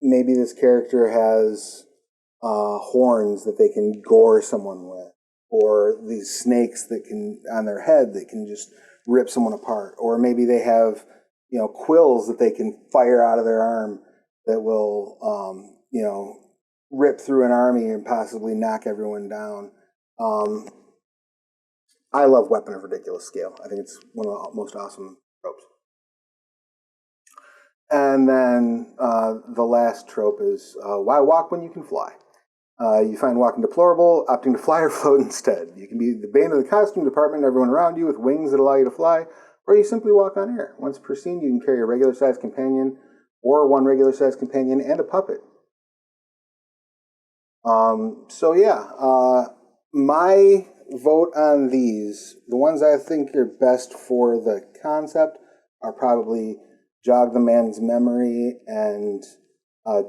Maybe this character has horns that they can gore someone with, or these snakes that can on their head that can just rip someone apart, or maybe they have quills that they can fire out of their arm that will rip through an army and possibly knock everyone down. I love Weapon of Ridiculous Scale. I think it's one of the most awesome tropes. And then the last trope is why walk when you can fly? You find walking deplorable, opting to fly or float instead. You can be the bane of the costume department and everyone around you with wings that allow you to fly, or you simply walk on air. Once per scene, you can carry a regular-sized companion or one regular-sized companion and a puppet. My vote on these, the ones I think are best for the concept, are probably Jog the Man's Memory and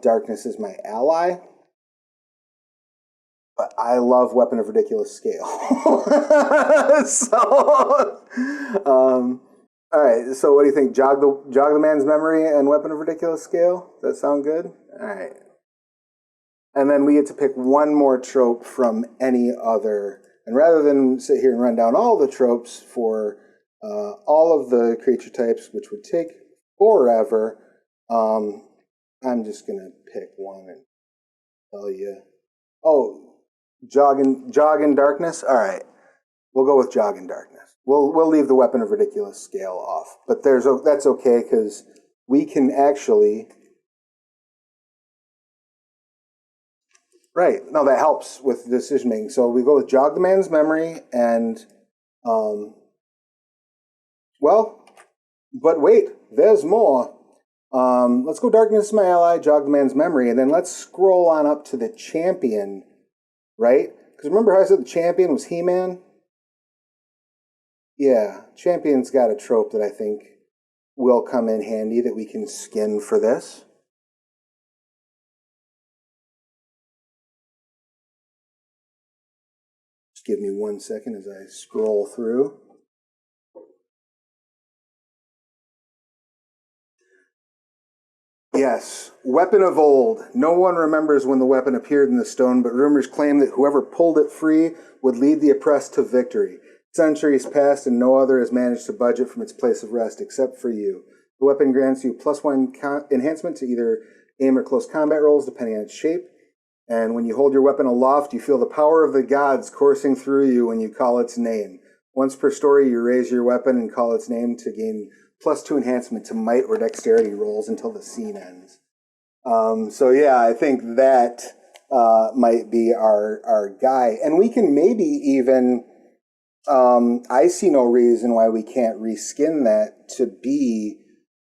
Darkness is My Ally. But I love Weapon of Ridiculous Scale. All right, so what do you think? Jog the Man's Memory and Weapon of Ridiculous Scale? Does that sound good? All right. And then we get to pick one more trope from any other. And rather than sit here and run down all the tropes for all of the creature types, which would take forever, I'm just going to pick one and tell you. Oh, Jog in Darkness? All right. We'll go with Jog in Darkness. We'll leave the Weapon of Ridiculous Scale off. But that's okay, because we can actually... Right. No, that helps with decision making. So we go with Jog the Man's Memory and, but wait, there's more. Let's go Darkness is My Ally, Jog the Man's Memory, and then let's scroll on up to the champion, right? Because remember how I said the champion was He-Man? Yeah, champion's got a trope that I think will come in handy that we can skin for this. Just give me 1 second as I scroll through. Yes. Weapon of old. No one remembers when the weapon appeared in the stone, but rumors claim that whoever pulled it free would lead the oppressed to victory. Centuries passed, and no other has managed to budge it from its place of rest except for you. The weapon grants you +1 enhancement to either aim or close combat rolls, depending on its shape. And when you hold your weapon aloft, you feel the power of the gods coursing through you when you call its name. Once per story, you raise your weapon and call its name to gain +2 enhancement to might or dexterity rolls until the scene ends. So yeah, I think that might be our guy. And we can maybe even, I see no reason why we can't reskin that to be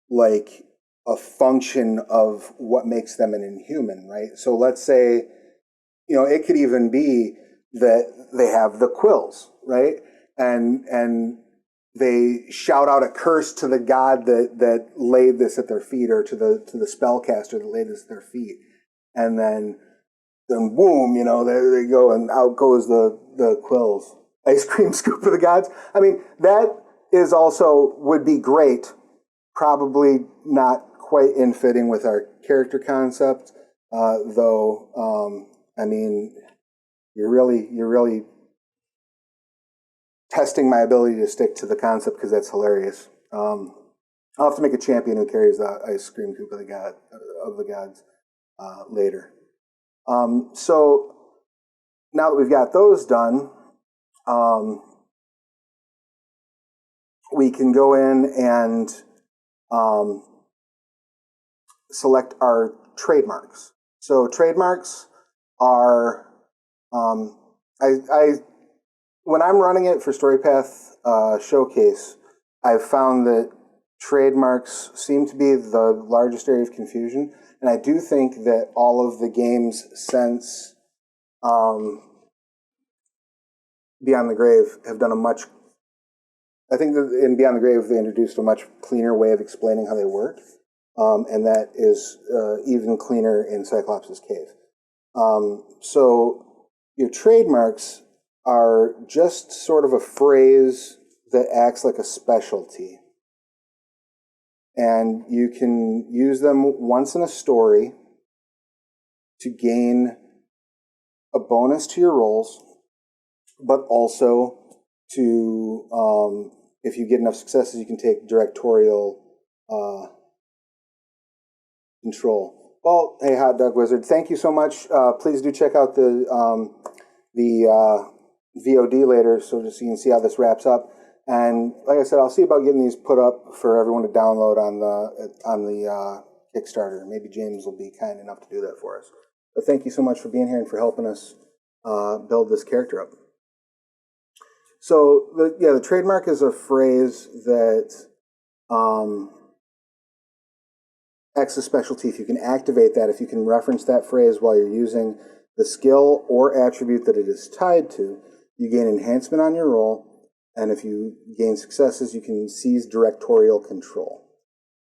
like a function of what makes them an Inhuman, right? So let's say, it could even be that they have the quills, right? And they shout out a curse to the god that laid this at their feet, or to the spellcaster that laid this at their feet. And then boom, there they go, and out goes the quills. Ice cream scoop of the gods. I mean, that is also would be great. Probably not quite in fitting with our character concept, though. I mean, you're really testing my ability to stick to the concept, because that's hilarious. I'll have to make a champion who carries the ice cream scoop of the gods later. So now that we've got those done, we can go in and select our trademarks. So trademarks are, when I'm running it for StoryPath Showcase, I've found that trademarks seem to be the largest area of confusion. And I do think that all of the games since Beyond the Grave have done I think that in Beyond the Grave they introduced a much cleaner way of explaining how they work. And that is even cleaner in Cyclops' cave. So your trademarks are just sort of a phrase that acts like a specialty. And you can use them once in a story to gain a bonus to your rolls, but also to, if you get enough successes, you can take directorial control. Well, hey, Hot Dog Wizard, thank you so much. Please do check out the VOD later, so just so you can see how this wraps up. And like I said, I'll see about getting these put up for everyone to download on the Kickstarter. Maybe James will be kind enough to do that for us. But thank you so much for being here and for helping us build this character up. So the trademark is a phrase that acts as specialty. If you can activate that, if you can reference that phrase while you're using the skill or attribute that it is tied to, you gain enhancement on your roll. And if you gain successes, you can seize directorial control.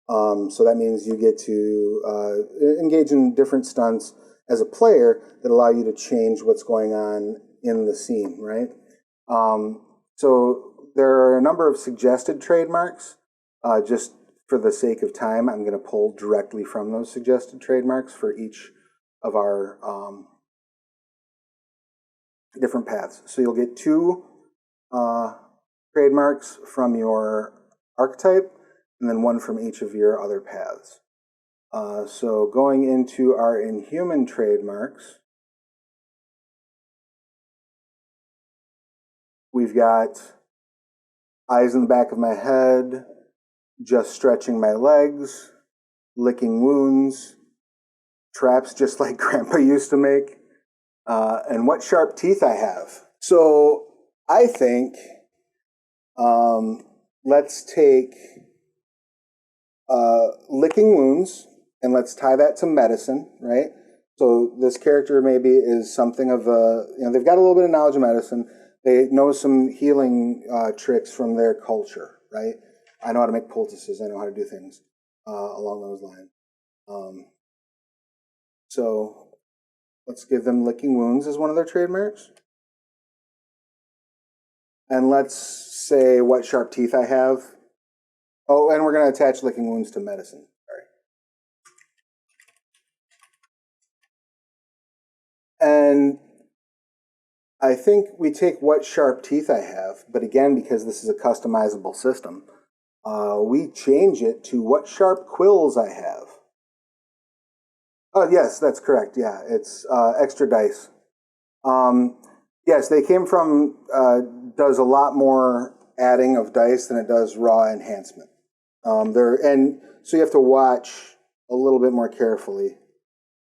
So that means you get to engage in different stunts as a player that allow you to change what's going on in the scene, right? So there are a number of suggested trademarks. Just for the sake of time, I'm going to pull directly from those suggested trademarks for each of our different paths. So you'll get 2 trademarks from your archetype, and then 1 from each of your other paths. So going into our Inhuman trademarks, we've got eyes in the back of my head, just stretching my legs, licking wounds, traps just like Grandpa used to make, and what sharp teeth I have. So I think let's take licking wounds and let's tie that to medicine, right? So this character maybe is something of a, they've got a little bit of knowledge of medicine. They know some healing tricks from their culture, right? I know how to make poultices. I know how to do things along those lines. So let's give them licking wounds as one of their trademarks. And let's say what sharp teeth I have. Oh, and we're going to attach licking wounds to medicine. Sorry. And I think we take what sharp teeth I have, but again, because this is a customizable system, we change it to what sharp quills I have. Oh, yes, that's correct. Yeah, it's extra dice. Yes, they came from, does a lot more adding of dice than it does raw enhancement. And so you have to watch a little bit more carefully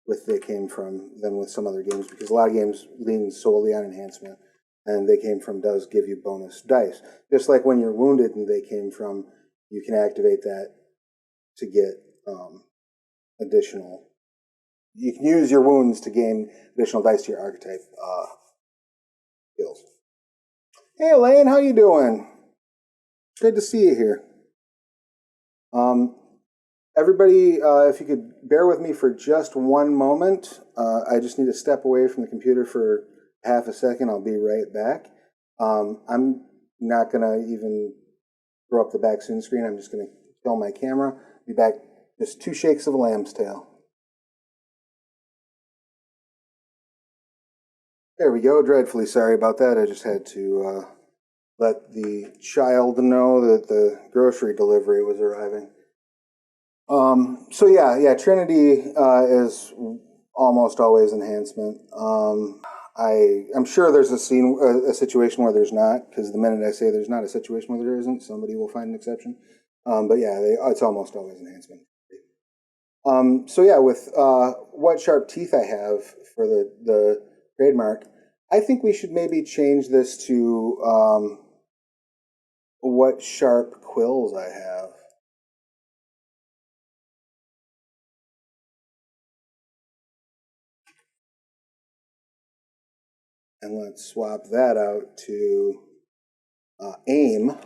with they came from than with some other games, because a lot of games lean solely on enhancement, and they came from does give you bonus dice. Just like when you're wounded and they came from, you can activate that to get additional. You can use your wounds to gain additional dice to your archetype skills. Hey Elaine, how you doing? Good to see you here. Everybody, if you could bear with me for just one moment, I just need to step away from the computer for half a second. I'll be right back. I'm not going to even throw up the back soon screen. I'm just going to kill my camera. Be back just 2 shakes of a lamb's tail. There we go. Dreadfully sorry about that. I just had to let the child know that the grocery delivery was arriving. So yeah, Trinity is almost always enhancement. I'm sure there's a situation where there's not, because the minute I say there's not a situation where there isn't, somebody will find an exception. But yeah, it's almost always enhancement. So yeah, with what sharp teeth I have for the trademark, I think we should maybe change this to what sharp quills I have. And let's swap that out to aim,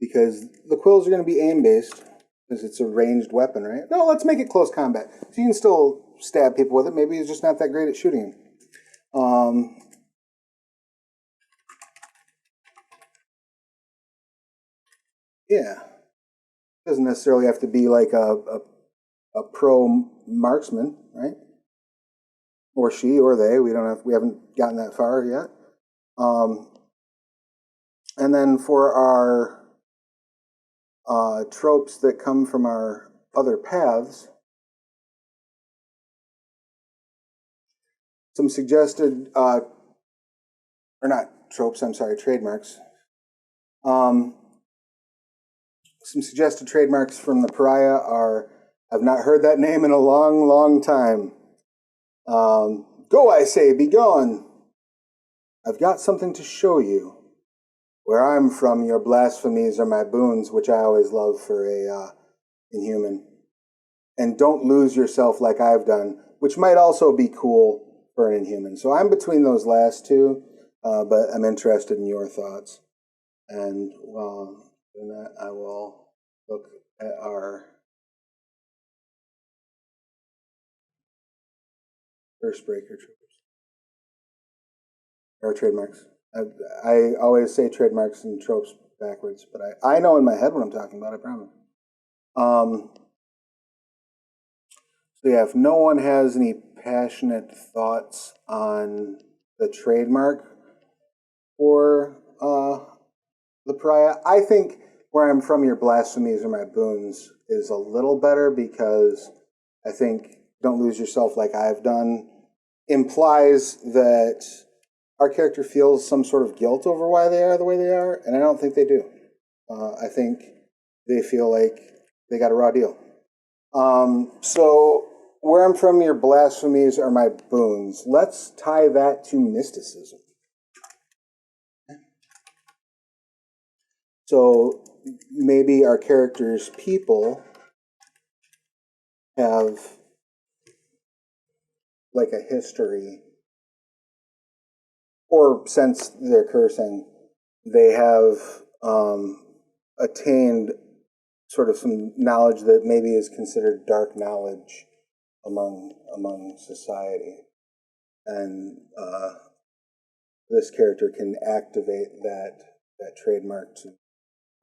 because the quills are going to be aim-based, because it's a ranged weapon, right? No, let's make it close combat. So you can still stab people with it. Maybe he's just not that great at shooting them. Yeah. Doesn't necessarily have to be like a pro marksman, right? Or she or they. We haven't gotten that far yet. And then for our tropes that come from our other paths, some suggested, or not tropes, I'm sorry, trademarks. Some suggested trademarks from the pariah are, I've not heard that name in a long, long time. Go, I say, be gone. I've got something to show you. Where I'm from, your blasphemies are my boons, which I always love for a Inhuman. And don't lose yourself like I've done, which might also be cool for an Inhuman. So I'm between those last two, but I'm interested in your thoughts. And while doing that, I will look at our first breaker tropes. Or trademarks. I always say trademarks and tropes backwards, but I know in my head what I'm talking about, I promise. So yeah, if no one has any passionate thoughts on the trademark for the pariah, I think where I'm from, your blasphemies are my boons is a little better, because I think don't lose yourself like I've done implies that our character feels some sort of guilt over why they are the way they are, and I don't think they do. I think they feel like they got a raw deal. So where I'm from, your blasphemies are my boons. Let's tie that to mysticism. So maybe our character's people have like a history, or since they're cursing, they have attained sort of some knowledge that maybe is considered dark knowledge among society, and this character can activate that trademark to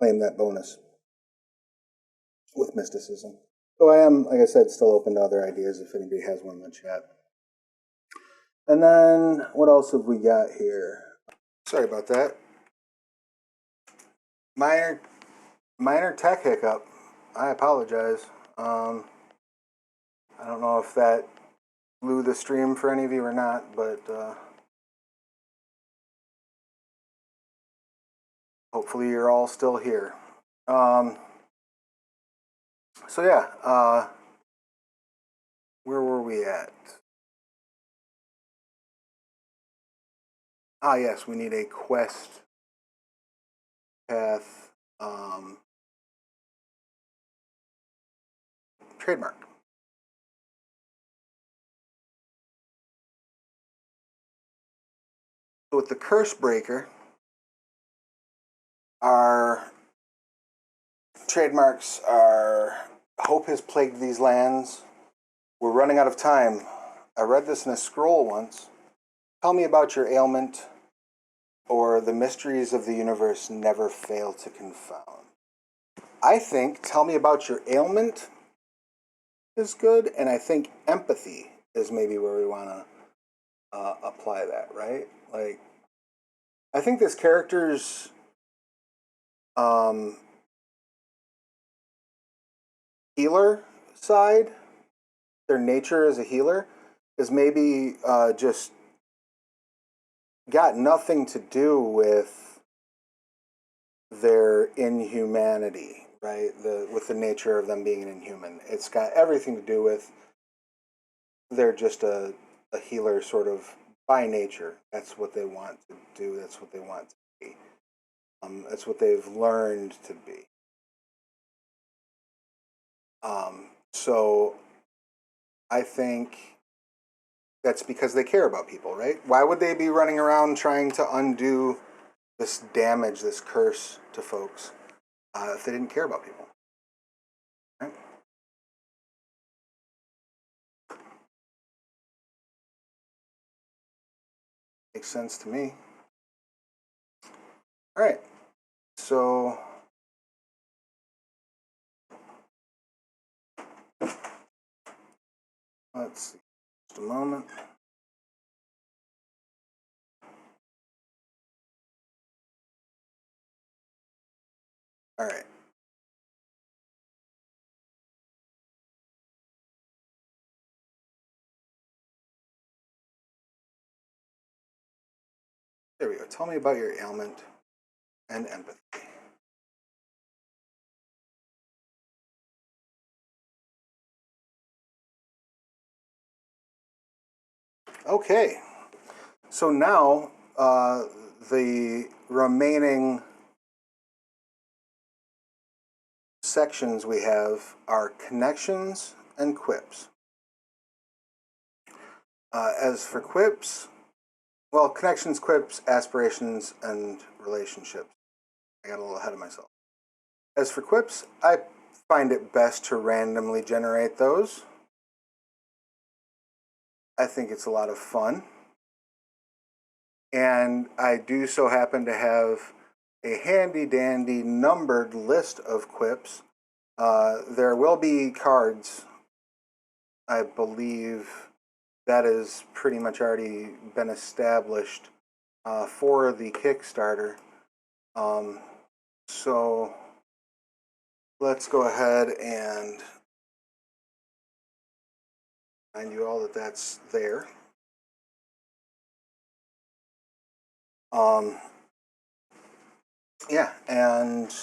claim that bonus with mysticism. So I am, like I said, still open to other ideas if anybody has one in the chat. And then, what else have we got here? Sorry about that. Minor tech hiccup. I apologize. I don't know if that blew the stream for any of you or not, but hopefully you're all still here. So yeah, where were we at? Ah, yes, we need a quest path trademark. So with the Curse Breaker, our trademarks are Hope has plagued these lands. We're running out of time. I read this in a scroll once. Tell me about your ailment, or the mysteries of the universe never fail to confound. I think tell me about your ailment is good, and I think empathy is maybe where we want to apply that, right? Like, I think this character's healer side, their nature as a healer, is maybe just got nothing to do with their inhumanity, right? With the nature of them being an inhuman. It's got everything to do with they're just a healer sort of by nature. That's what they want to do. That's what they want to be. That's what they've learned to be. So I think that's because they care about people, right? Why would they be running around trying to undo this damage, this curse to folks, if they didn't care about people? Right? Makes sense to me. All right, so let's see, just a moment. All right. There we go. Tell me about your ailment and empathy. Okay, so now the remaining sections we have are connections and quips. As for quips, well, connections, quips, aspirations, and relationships. I got a little ahead of myself. As for quips, I find it best to randomly generate those. I think it's a lot of fun. And I do so happen to have a handy dandy numbered list of quips. There will be cards, I believe that has pretty much already been established for the Kickstarter. So let's go ahead and remind you all that that's there. Yeah, and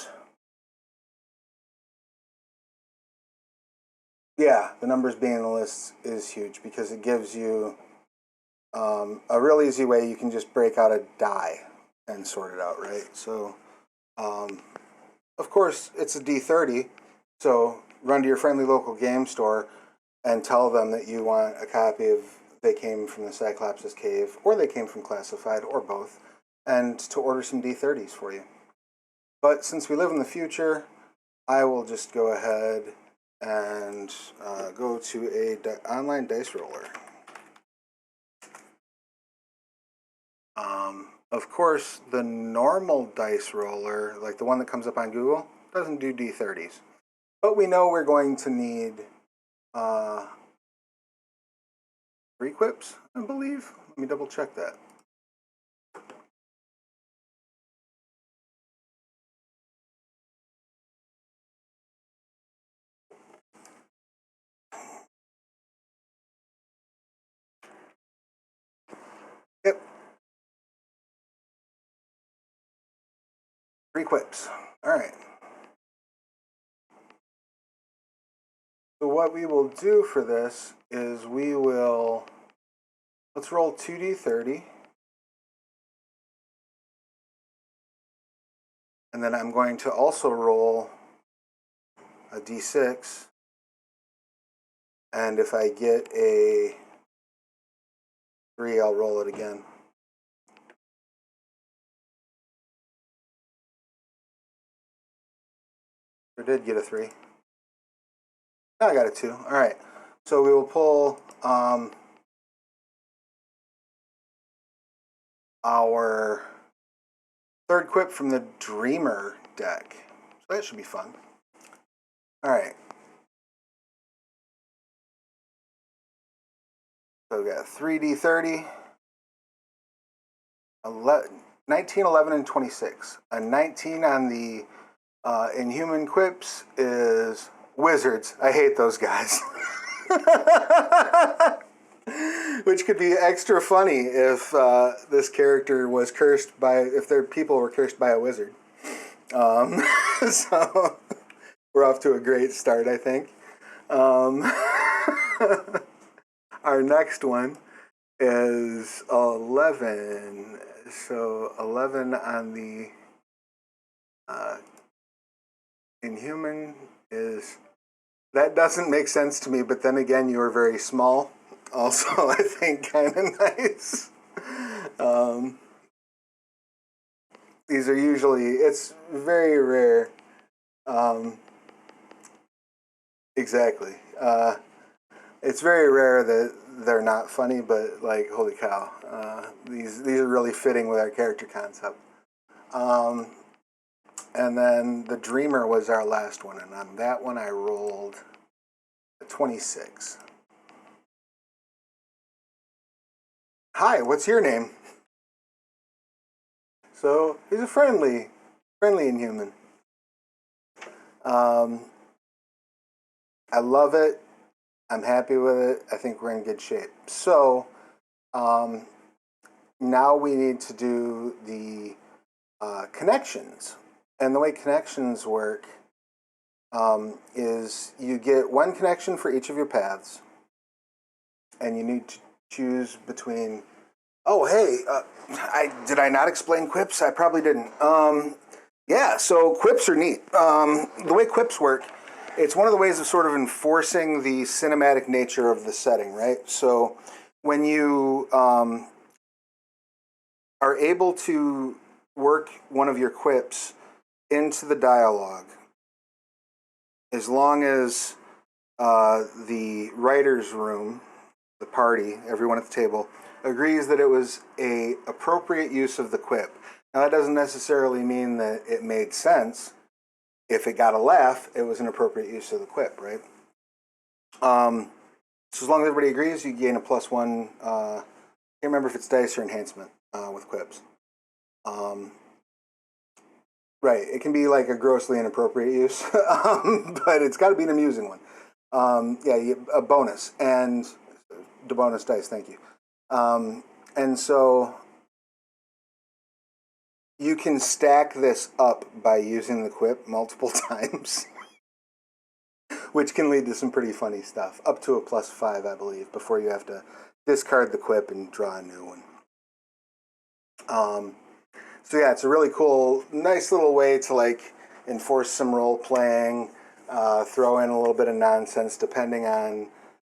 yeah, the numbers being in the list is huge because it gives you a real easy way you can just break out a die and sort it out, right? So, of course, it's a D30, so run to your friendly local game store and tell them that you want a copy of They Came from the Cyclops' Cave, or They Came from Classified, or both, and to order some D30s for you. But since we live in the future, I will just go ahead and go to a online dice roller. Of course, the normal dice roller, like the one that comes up on Google, doesn't do D30s. But we know we're going to need 3 quips, I believe. Let me double check that. Yep. 3 quips. All right. So what we will do for this is we will, let's roll 2d30. And then I'm going to also roll a d6. And if I get a 3, I'll roll it again. I did get a 3. No, I got a 2. All right. So we will pull our 3rd quip from the Dreamer deck. So that should be fun. All right. So we got 3d30, 19, 11, and 26. A 19 on the Inhuman quips is wizards. I hate those guys. Which could be extra funny if this character was cursed by, if their people were cursed by a wizard. So we're off to a great start, I think. Our next one is 11. So 11 on the Inhuman is, that doesn't make sense to me, but then again, you are very small. Also, I think kind of nice. These are usually, it's very rare. Exactly. It's very rare that they're not funny, but like, holy cow, these are really fitting with our character concept. And then the Dreamer was our last one, and on that one I rolled a 26. Hi, what's your name? So he's a friendly Inhuman. I love it. I'm happy with it. I think we're in good shape. So now we need to do the connections. And the way connections work is you get 1 connection for each of your paths, and you need to choose between. Oh, hey, did I not explain quips? I probably didn't. Yeah, so quips are neat. The way quips work, it's one of the ways of sort of enforcing the cinematic nature of the setting, right? So when you are able to work one of your quips into the dialogue, as long as the writer's room, the party, everyone at the table, agrees that it was a appropriate use of the quip. Now, that doesn't necessarily mean that it made sense. If it got a laugh, it was an appropriate use of the quip, right? So as long as everybody agrees, you gain a +1. I can't remember if it's dice or enhancement with quips. Right, it can be like a grossly inappropriate use, but it's got to be an amusing one. Yeah, a bonus, and the bonus dice, thank you. And so you can stack this up by using the quip multiple times, which can lead to some pretty funny stuff, up to a +5, I believe, before you have to discard the quip and draw a new one. So yeah, it's a really cool, nice little way to like enforce some role playing, throw in a little bit of nonsense depending on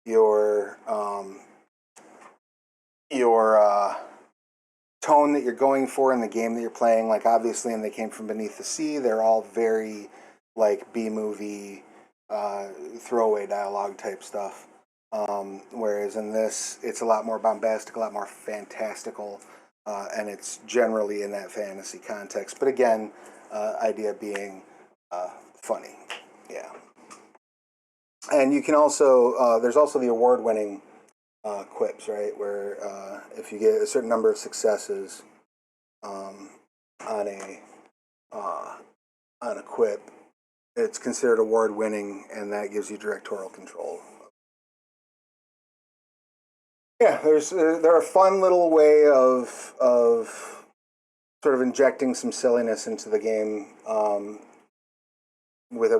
your tone that you're going for in the game that you're playing. Like obviously in They Came From Beneath the Sea, they're all very like B-movie, throwaway dialogue type stuff. Whereas in this, it's a lot more bombastic, a lot more fantastical, and it's generally in that fantasy context. But again, idea being funny, yeah. And you can also, there's also the award-winning quips, right? Where if you get a certain number of successes on a quip, it's considered award-winning, and that gives you directorial control. Yeah, they're a fun little way of sort of injecting some silliness into the game with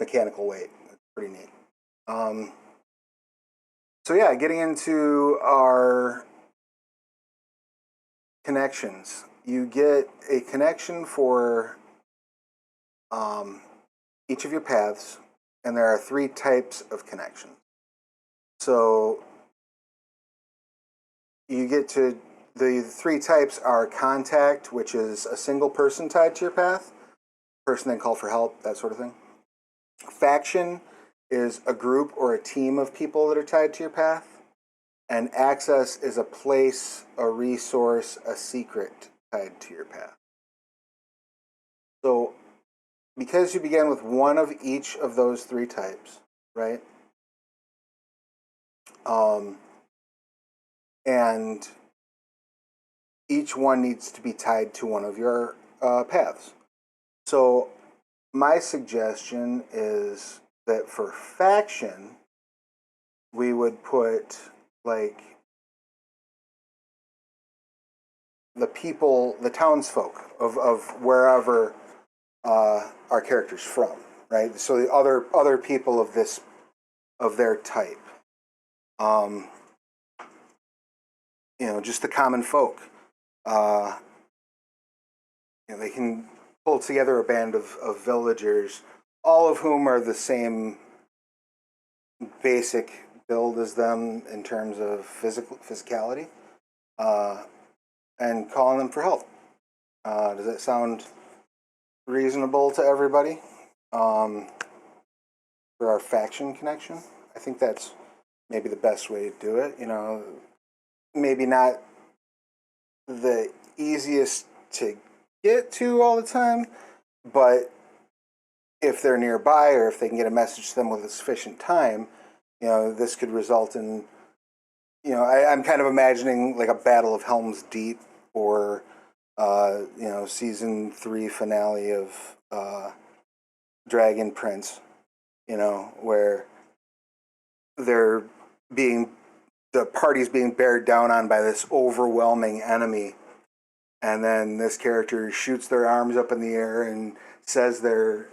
mechanical weight. It's pretty neat. So yeah, getting into our connections. You get a connection for each of your paths, and there are 3 types of connections. So you get to, the 3 types are contact, which is a single person tied to your path, person then call for help, that sort of thing. Faction is a group or a team of people that are tied to your path. And access is a place, a resource, a secret tied to your path. So because you begin with one of each of those 3 types, right? And each one needs to be tied to one of your paths. So my suggestion is that for faction, we would put like the people, the townsfolk of wherever our character's from, right? So the other people of their type, just the common folk. They can pull together a band of villagers, all of whom are the same basic build as them in terms of physicality, and calling them for help. Does that sound reasonable to everybody? For our faction connection, I think that's maybe the best way to do it. Maybe not the easiest to get to all the time, but if they're nearby or if they can get a message to them with a sufficient time, this could result in, I'm kind of imagining like a Battle of Helm's Deep or, season 3 finale of Dragon Prince, where the party's being bared down on by this overwhelming enemy, and then this character shoots their arms up in the air and says their,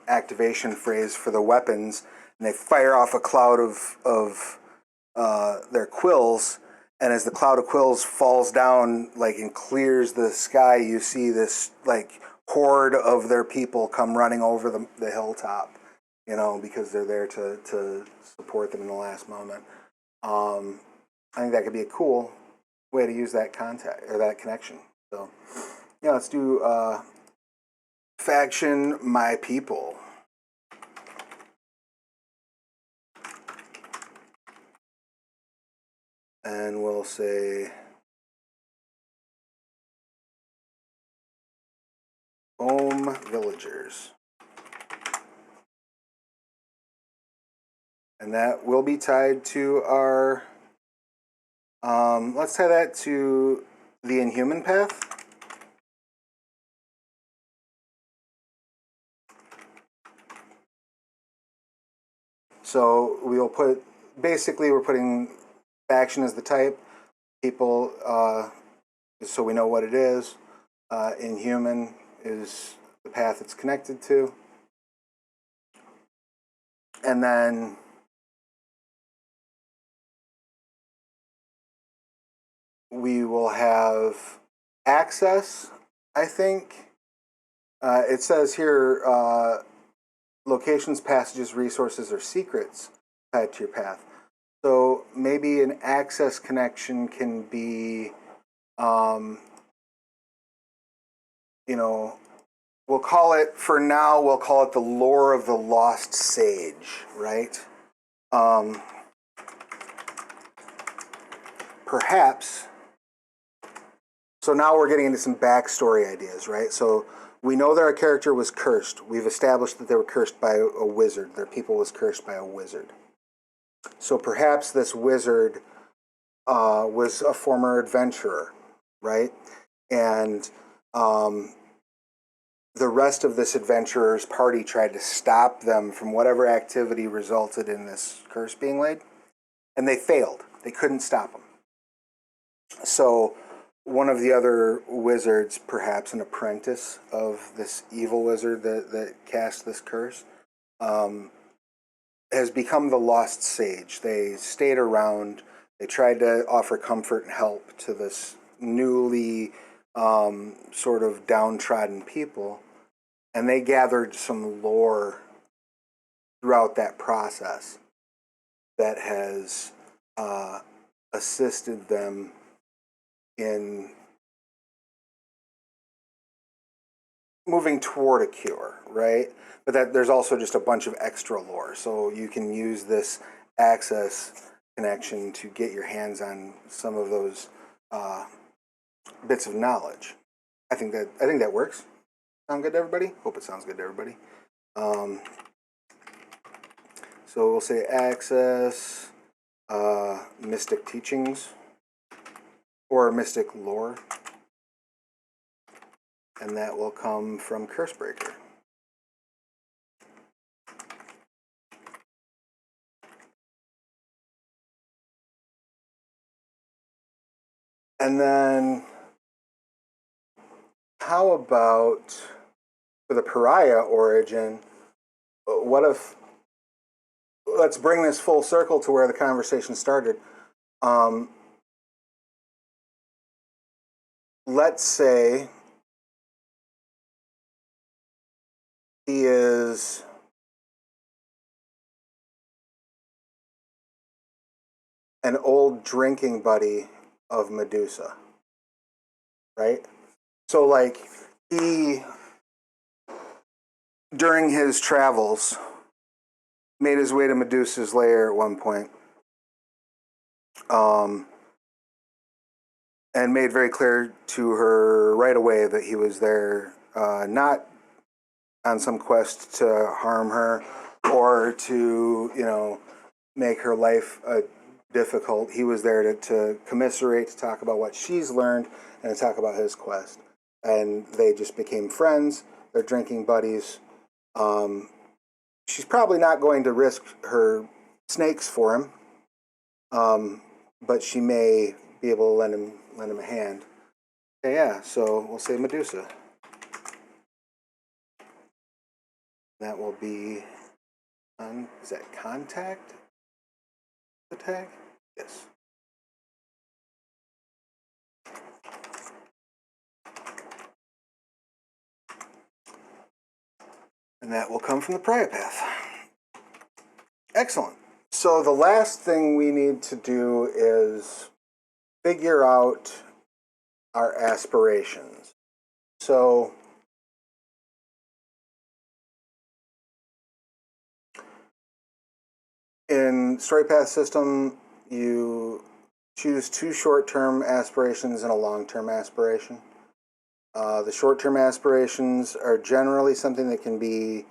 activation phrase for the weapons, and they fire off a cloud of their quills, and as the cloud of quills falls down, and clears the sky, you see this, horde of their people come running over the hilltop, because they're there to support them in the last moment. I think that could be a cool way to use that contact or that connection. So, yeah, let's do faction my people. And we'll say home villagers. And that will be tied to our, let's tie that to the Inhuman path. So we'll put, basically we're putting faction as the type, people, so we know what it is. Inhuman is the path it's connected to. And then we will have access, I think. It says here, locations, passages, resources, or secrets tied to your path. So maybe an access connection can be, we'll call it, for now, we'll call it the lore of the lost sage, right? Perhaps. So now we're getting into some backstory ideas, right? So we know that our character was cursed. We've established that they were cursed by a wizard. Their people was cursed by a wizard. So perhaps this wizard was a former adventurer, right? And the rest of this adventurer's party tried to stop them from whatever activity resulted in this curse being laid, and they failed. They couldn't stop them. So one of the other wizards, perhaps an apprentice of this evil wizard that cast this curse, has become the lost sage. They stayed around. They tried to offer comfort and help to this newly sort of downtrodden people, and they gathered some lore throughout that process that has assisted them in moving toward a cure, right? But that there's also just a bunch of extra lore, so you can use this access connection to get your hands on some of those bits of knowledge. I think that works. Sound good to everybody? Hope it sounds good to everybody. So we'll say access mystic teachings or mystic lore, and that will come from Cursebreaker. And then how about for the pariah origin, what if, let's bring this full circle to where the conversation started. Let's say he is an old drinking buddy of Medusa, right? So like he, during his travels, made his way to Medusa's lair at one point, and made very clear to her right away that he was there not on some quest to harm her or to, make her life difficult. He was there to commiserate, to talk about what she's learned, and to talk about his quest. And they just became friends. They're drinking buddies. She's probably not going to risk her snakes for him, but she may be able to lend him a hand. Okay, yeah, so we'll say Medusa. That will be is that contact? The tag? Yes. And that will come from the pariah path. Excellent. So the last thing we need to do is figure out our aspirations. So in StoryPath system, you choose 2 short-term aspirations and a long-term aspiration. The short-term aspirations are generally something that can be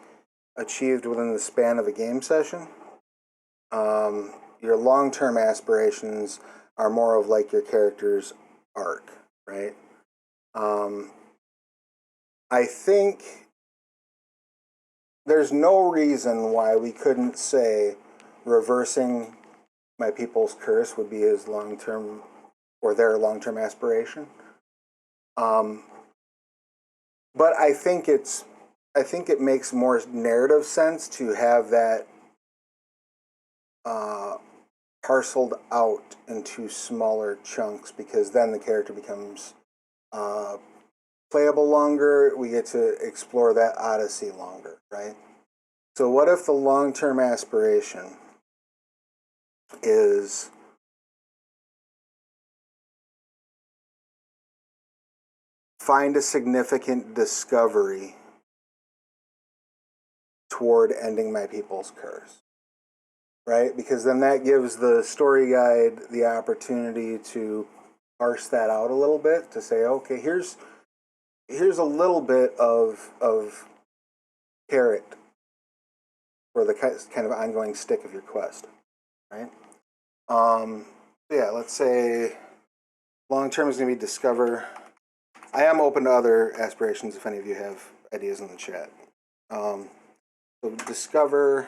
achieved within the span of a game session. Your long-term aspirations are more of like your character's arc, right? I think there's no reason why we couldn't say reversing my people's curse would be his long-term or their long-term aspiration. But I think it makes more narrative sense to have that parceled out into smaller chunks, because then the character becomes playable longer. We get to explore that odyssey longer, right? So what if the long-term aspiration is find a significant discovery toward ending my people's curse, right? Because then that gives the story guide the opportunity to parse that out a little bit, to say, okay, here's a little bit of carrot for the kind of ongoing stick of your quest, right? Yeah, let's say long term is going to be discover. I am open to other aspirations if any of you have ideas in the chat. So discover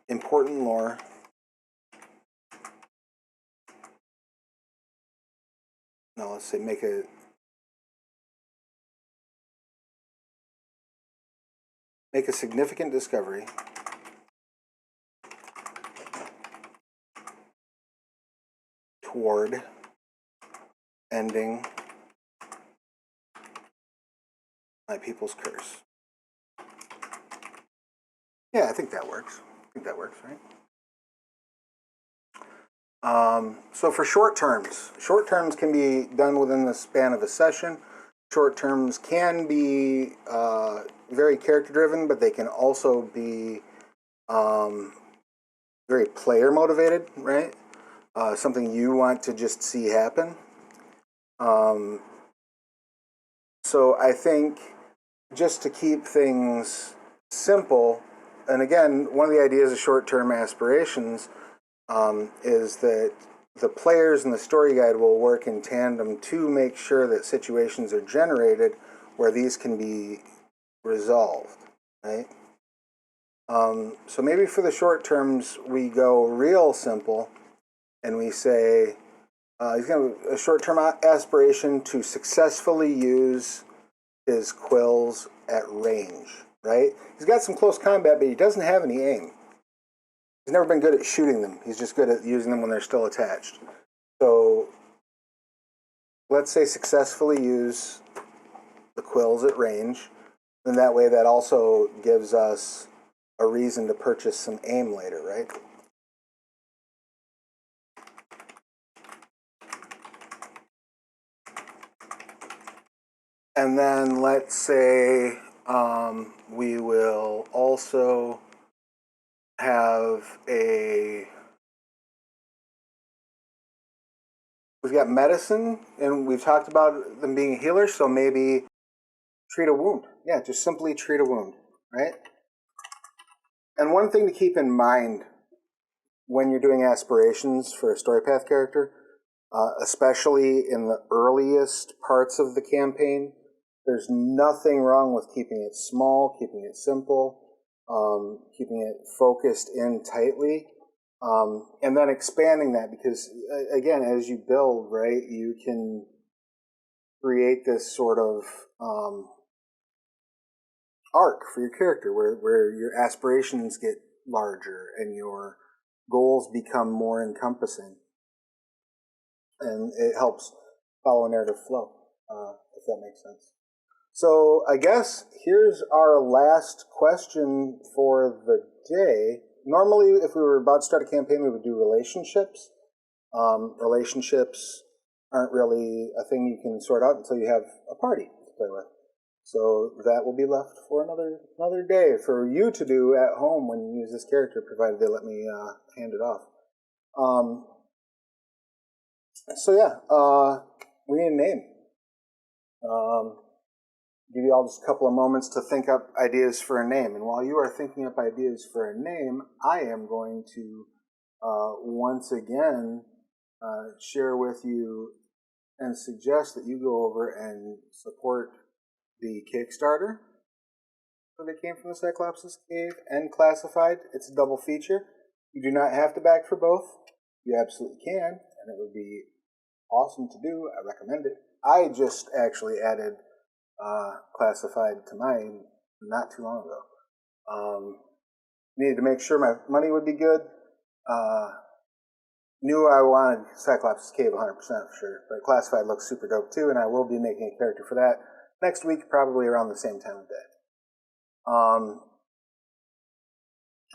important lore. No, let's say make a significant discovery toward ending my people's curse. Yeah, I think that works. Right? So for short terms can be done within the span of a session. Short terms can be very character driven, but they can also be very player motivated, right? Something you want to just see happen. So I think just to keep things simple, and again, one of the ideas of short-term aspirations is that the players and the story guide will work in tandem to make sure that situations are generated where these can be resolved, right? So maybe for the short terms, we go real simple and we say, he's going to a short-term aspiration to successfully use his quills at range, right? He's got some close combat, but he doesn't have any aim. He's never been good at shooting them. He's just good at using them when they're still attached. So let's say successfully use the quills at range, and that way that also gives us a reason to purchase some aim later, right? And then let's say we will also have we've got medicine, and we've talked about them being a healer, so maybe treat a wound. Yeah, just simply treat a wound, right? And one thing to keep in mind when you're doing aspirations for a story path character, especially in the earliest parts of the campaign, there's nothing wrong with keeping it small, keeping it simple, keeping it focused in tightly, and then expanding that, because again, as you build, right, you can create this sort of arc for your character where your aspirations get larger and your goals become more encompassing, and it helps follow a narrative flow, if that makes sense. So I guess here's our last question for the day. Normally, if we were about to start a campaign, we would do relationships. Relationships aren't really a thing you can sort out until you have a party to play with. So that will be left for another day for you to do at home when you use this character, provided they let me hand it off. So yeah, we need a name. Give you all just a couple of moments to think up ideas for a name. And while you are thinking up ideas for a name, I am going to once again share with you and suggest that you go over and support the Kickstarter so that came from the Cyclops' Cave and Classified. It's a double feature. You do not have to back for both. You absolutely can, and it would be awesome to do. I recommend it. I just actually added Classified to mine not too long ago. Needed to make sure my money would be good. Knew I wanted Cyclops' Cave 100% for sure, but Classified looks super dope too, and I will be making a character for that next week, probably around the same time of day.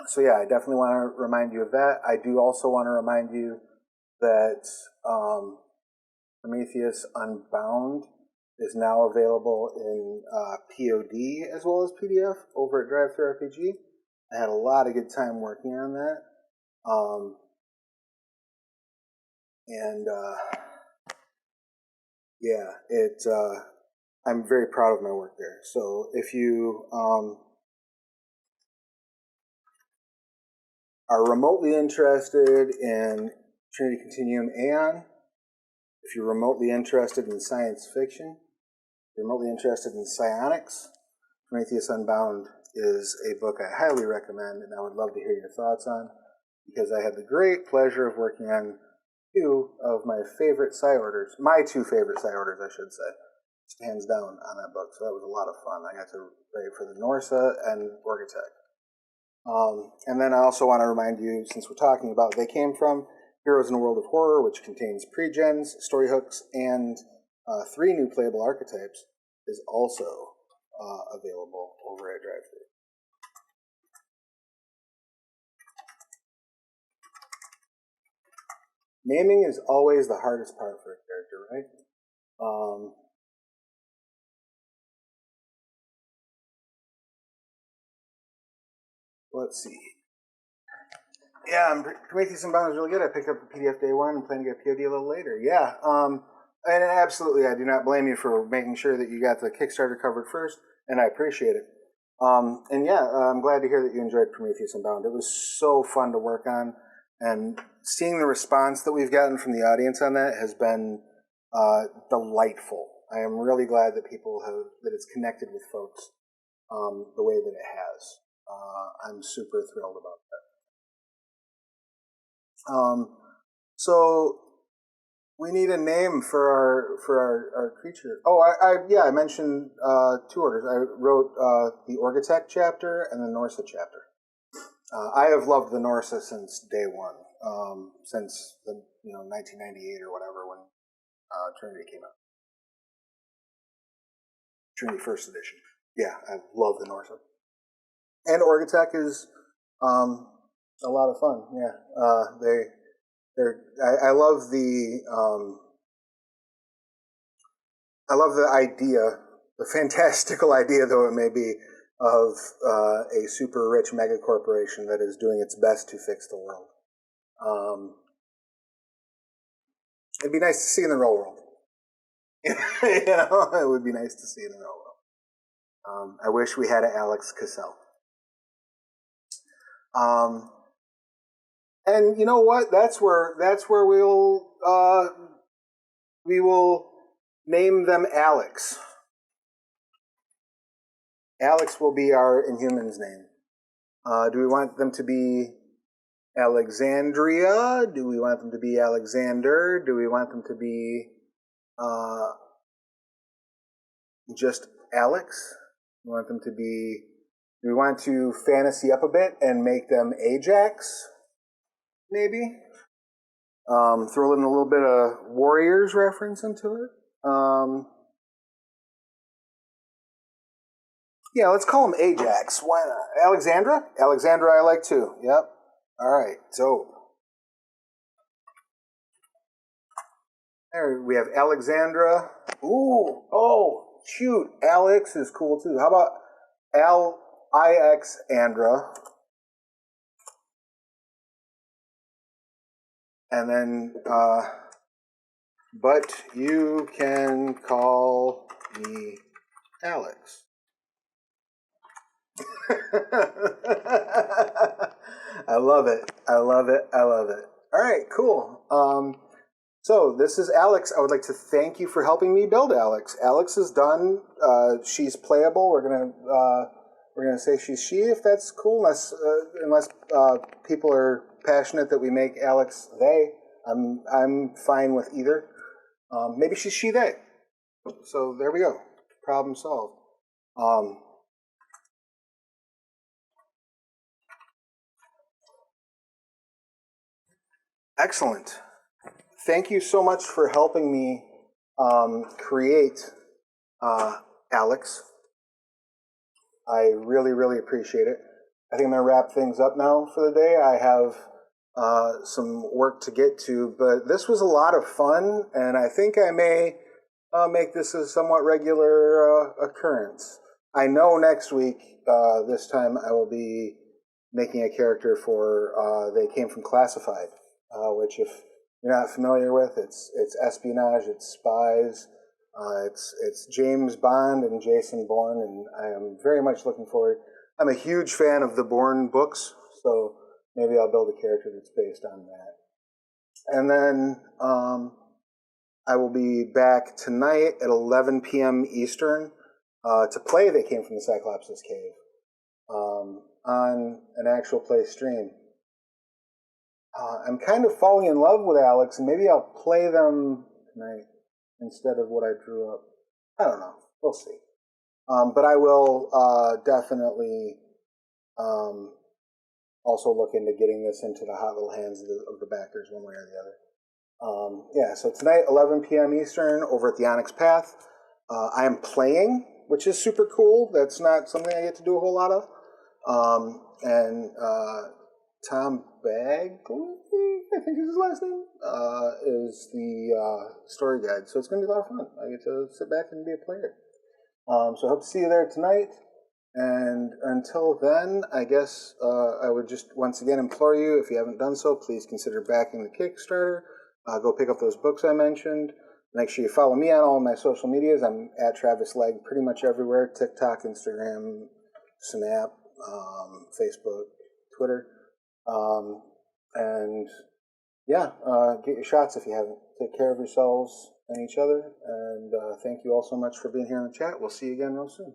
So yeah, I definitely want to remind you of that. I do also want to remind you that Prometheus Unbound is now available in POD as well as PDF over at DriveThruRPG. I had a lot of good time working on that. Yeah, I'm very proud of my work there. So if you are remotely interested in Trinity Continuum Aeon, if you're remotely interested in science fiction, if you're remotely interested in psionics, Prometheus Unbound is a book I highly recommend, and I would love to hear your thoughts on, because I had the great pleasure of working on two of my favorite psi orders, my two favorite psi orders, I should say, just hands down on that book. So that was a lot of fun. I got to write for the Norsa and Orgatech. And then I also want to remind you, since we're talking about, they came from Heroes in a World of Horror, which contains pre-gens, story hooks, and 3 new playable archetypes, is also available over at DriveThru. Naming is always the hardest part for a character, right? Let's see. Yeah, Prometheus Unbound was really good. I picked up the PDF day one and plan to get POD a little later. Yeah, and absolutely, I do not blame you for making sure that you got the Kickstarter covered first, and I appreciate it. And yeah, I'm glad to hear that you enjoyed Prometheus Unbound. It was so fun to work on, and seeing the response that we've gotten from the audience on that has been delightful. I am really glad that that it's connected with folks the way that it has. I'm super thrilled about that. So we need a name for our creature. Oh, I mentioned 2 orders. I wrote the Orgatech chapter and the Norsa chapter. I have loved the Norsa since day one, since the 1998 or whatever when Trinity came out. Trinity First Edition. Yeah, I love the Norsa. And Orgatech is a lot of fun. Yeah, I love the idea, the fantastical idea though it may be, of a super rich mega corporation that is doing its best to fix the world. It'd be nice to see in the real world. It would be nice to see in the real world. I wish we had an Alex Cassell. And you know what? That's where we will name them Alex. Alex will be our Inhuman's name. Do we want them to be Alexandria? Do we want them to be Alexander? Do we want them to be just Alex? We want them to be. Do we want to fantasy up a bit and make them Ajax? Maybe. Throw in a little bit of Warriors reference into it. Yeah, let's call him Ajax. Why not? Alexandra? Alexandra I like too. Yep. All right, so there we have Alexandra. Ooh, oh, shoot. Alex is cool too. How about Ixandra? And then, but you can call me Alex. I love it. I love it. I love it. All right, cool. So this is Alex. I would like to thank you for helping me build Alex. Alex is done. She's playable. We're gonna say she's she if that's cool. Unless people are passionate that we make Alex they. I'm fine with either. Maybe she's she they. So there we go. Problem solved. Excellent. Thank you so much for helping me create Alex. I really, really appreciate it. I think I'm going to wrap things up now for the day. I have some work to get to, but this was a lot of fun, and I think I may make this a somewhat regular occurrence. I know next week, this time, I will be making a character for They Came From Classified, which if you're not familiar with, it's espionage, it's spies, it's James Bond and Jason Bourne, and I am very much looking forward. I'm a huge fan of the Bourne books, so maybe I'll build a character that's based on that. And then I will be back tonight at 11 p.m. Eastern to play They Came from the Cyclops' Cave on an actual play stream. I'm kind of falling in love with Alex, and maybe I'll play them tonight instead of what I drew up. I don't know. We'll see. But I will definitely also look into getting this into the hot little hands of the backers one way or the other. Yeah, so tonight, 11 p.m. Eastern, over at the Onyx Path. I am playing, which is super cool. That's not something I get to do a whole lot of. And Tom Bagley, I think is his last name, is the story guide. So it's going to be a lot of fun. I get to sit back and be a player. So I hope to see you there tonight. And until then, I guess I would just once again implore you, if you haven't done so, please consider backing the Kickstarter. Go pick up those books I mentioned. Make sure you follow me on all my social medias. I'm at Travis Legge pretty much everywhere. TikTok, Instagram, Snap, Facebook, Twitter. And yeah, get your shots if you haven't. Take care of yourselves and each other. And thank you all so much for being here in the chat. We'll see you again real soon.